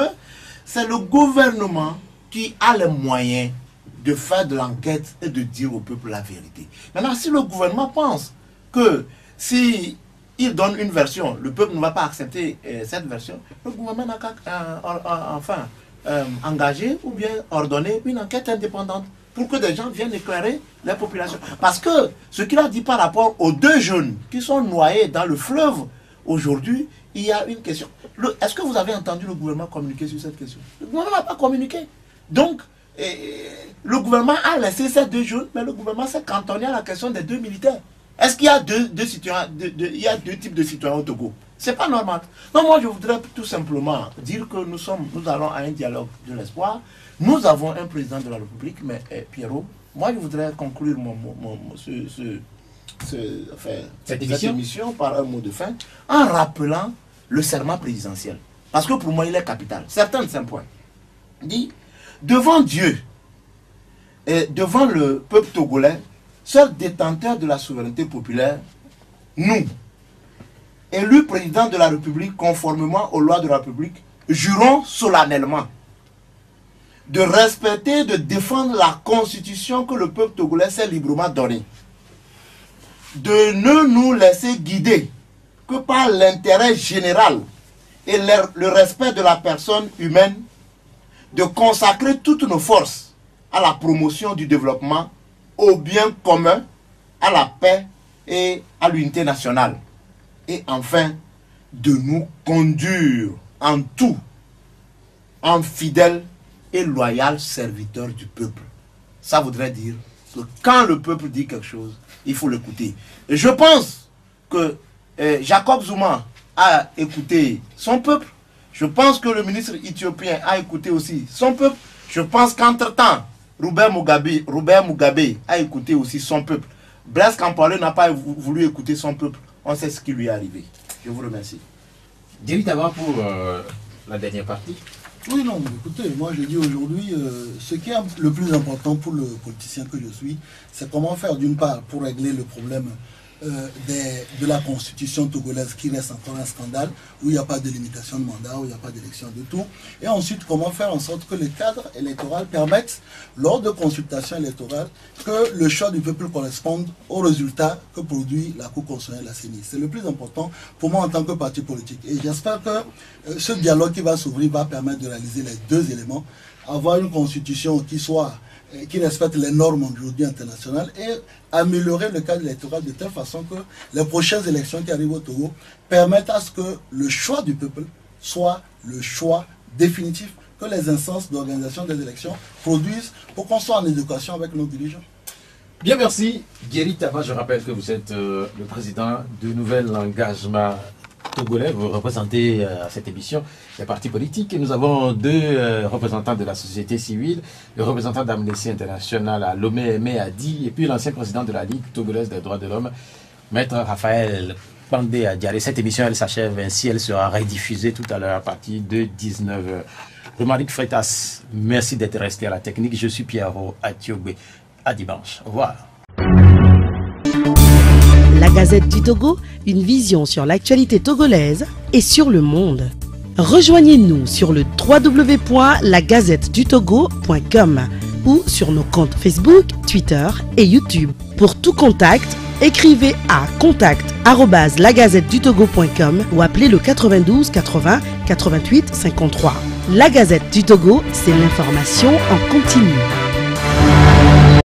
c'est le gouvernement qui a les moyens de faire de l'enquête et de dire au peuple la vérité. Maintenant, si le gouvernement pense que si il donne une version, le peuple ne va pas accepter cette version, le gouvernement n'a qu'à engager ou bien ordonner une enquête indépendante pour que des gens viennent éclairer les populations. Parce que ce qu'il a dit par rapport aux 2 jeunes qui sont noyés dans le fleuve, aujourd'hui, il y a une question. Est-ce que vous avez entendu le gouvernement communiquer sur cette question? Le gouvernement n'a pas communiqué. Donc, le gouvernement a laissé ces 2 jeunes, mais le gouvernement s'est cantonné à la question des 2 militaires. Est-ce qu'il y a deux citoyens, il y a 2 types de citoyens au Togo? C'est pas normal. Donc moi, je voudrais tout simplement dire que nous allons à un dialogue de l'espoir. Nous avons un président de la République, mais Pierrot, moi je voudrais conclure cette émission par un mot de fin en rappelant le serment présidentiel. Parce que pour moi, il est capital. Certains de ces points. Dit, devant Dieu et devant le peuple togolais, seul détenteur de la souveraineté populaire, nous, élus président de la République conformément aux lois de la République, jurons solennellement de respecter et de défendre la constitution que le peuple togolais s'est librement donnée, de ne nous laisser guider que par l'intérêt général et le respect de la personne humaine, de consacrer toutes nos forces à la promotion du développement, au bien commun, à la paix et à l'unité nationale. Et enfin, de nous conduire en tout, en fidèles et loyal serviteur du peuple. Ça voudrait dire que quand le peuple dit quelque chose, il faut l'écouter. Et je pense que Jacob Zuma a écouté son peuple. Je pense que le ministre éthiopien a écouté aussi son peuple. Je pense qu'entre-temps, Robert Mugabe a écouté aussi son peuple. Blaise Compaoré n'a pas voulu écouter son peuple. On sait ce qui lui est arrivé. Je vous remercie. Direct avant pour la dernière partie. Oui, non, mais écoutez, moi je dis aujourd'hui, ce qui est le plus important pour le politicien que je suis, c'est comment faire d'une part pour régler le problème de la constitution togolaise qui reste encore un scandale, où il n'y a pas de limitation de mandat, où il n'y a pas d'élection de tout, et ensuite comment faire en sorte que le cadre électoral permette, lors de consultations électorales, que le choix du peuple corresponde aux résultats que produit la Cour constitutionnelle, la CENI. C'est le plus important pour moi en tant que parti politique. Et j'espère que ce dialogue qui va s'ouvrir va permettre de réaliser les 2 éléments, avoir une constitution qui respecte les normes aujourd'hui internationales et améliorer le cadre électoral de telle façon que les prochaines élections qui arrivent au Togo permettent à ce que le choix du peuple soit le choix définitif que les instances d'organisation des élections produisent pour qu'on soit en éducation avec nos dirigeants. Bien, merci. Guéry Tava, je rappelle que vous êtes le président de Nouvel Engagement Togolais. Vous représentez à cette émission les partis politiques. Et nous avons 2 représentants de la société civile, le représentant d'Amnesty International à Lomé Aimé Adi, et puis l'ancien président de la Ligue togolaise des droits de l'homme, Maître Raphaël Pandé Adiaré. Cette émission, elle s'achève ainsi. Elle sera rediffusée tout à l'heure à partir de 19h. Romaric Freitas, merci d'être resté à la technique. Je suis Pierrot Atiogbe. À dimanche. Au revoir. La Gazette du Togo, une vision sur l'actualité togolaise et sur le monde. Rejoignez-nous sur le www.lagazettedutogo.com ou sur nos comptes Facebook, Twitter et YouTube. Pour tout contact, écrivez à contact@lagazettedutogo.com ou appelez le 92 80 88 53. La Gazette du Togo, c'est l'information en continu.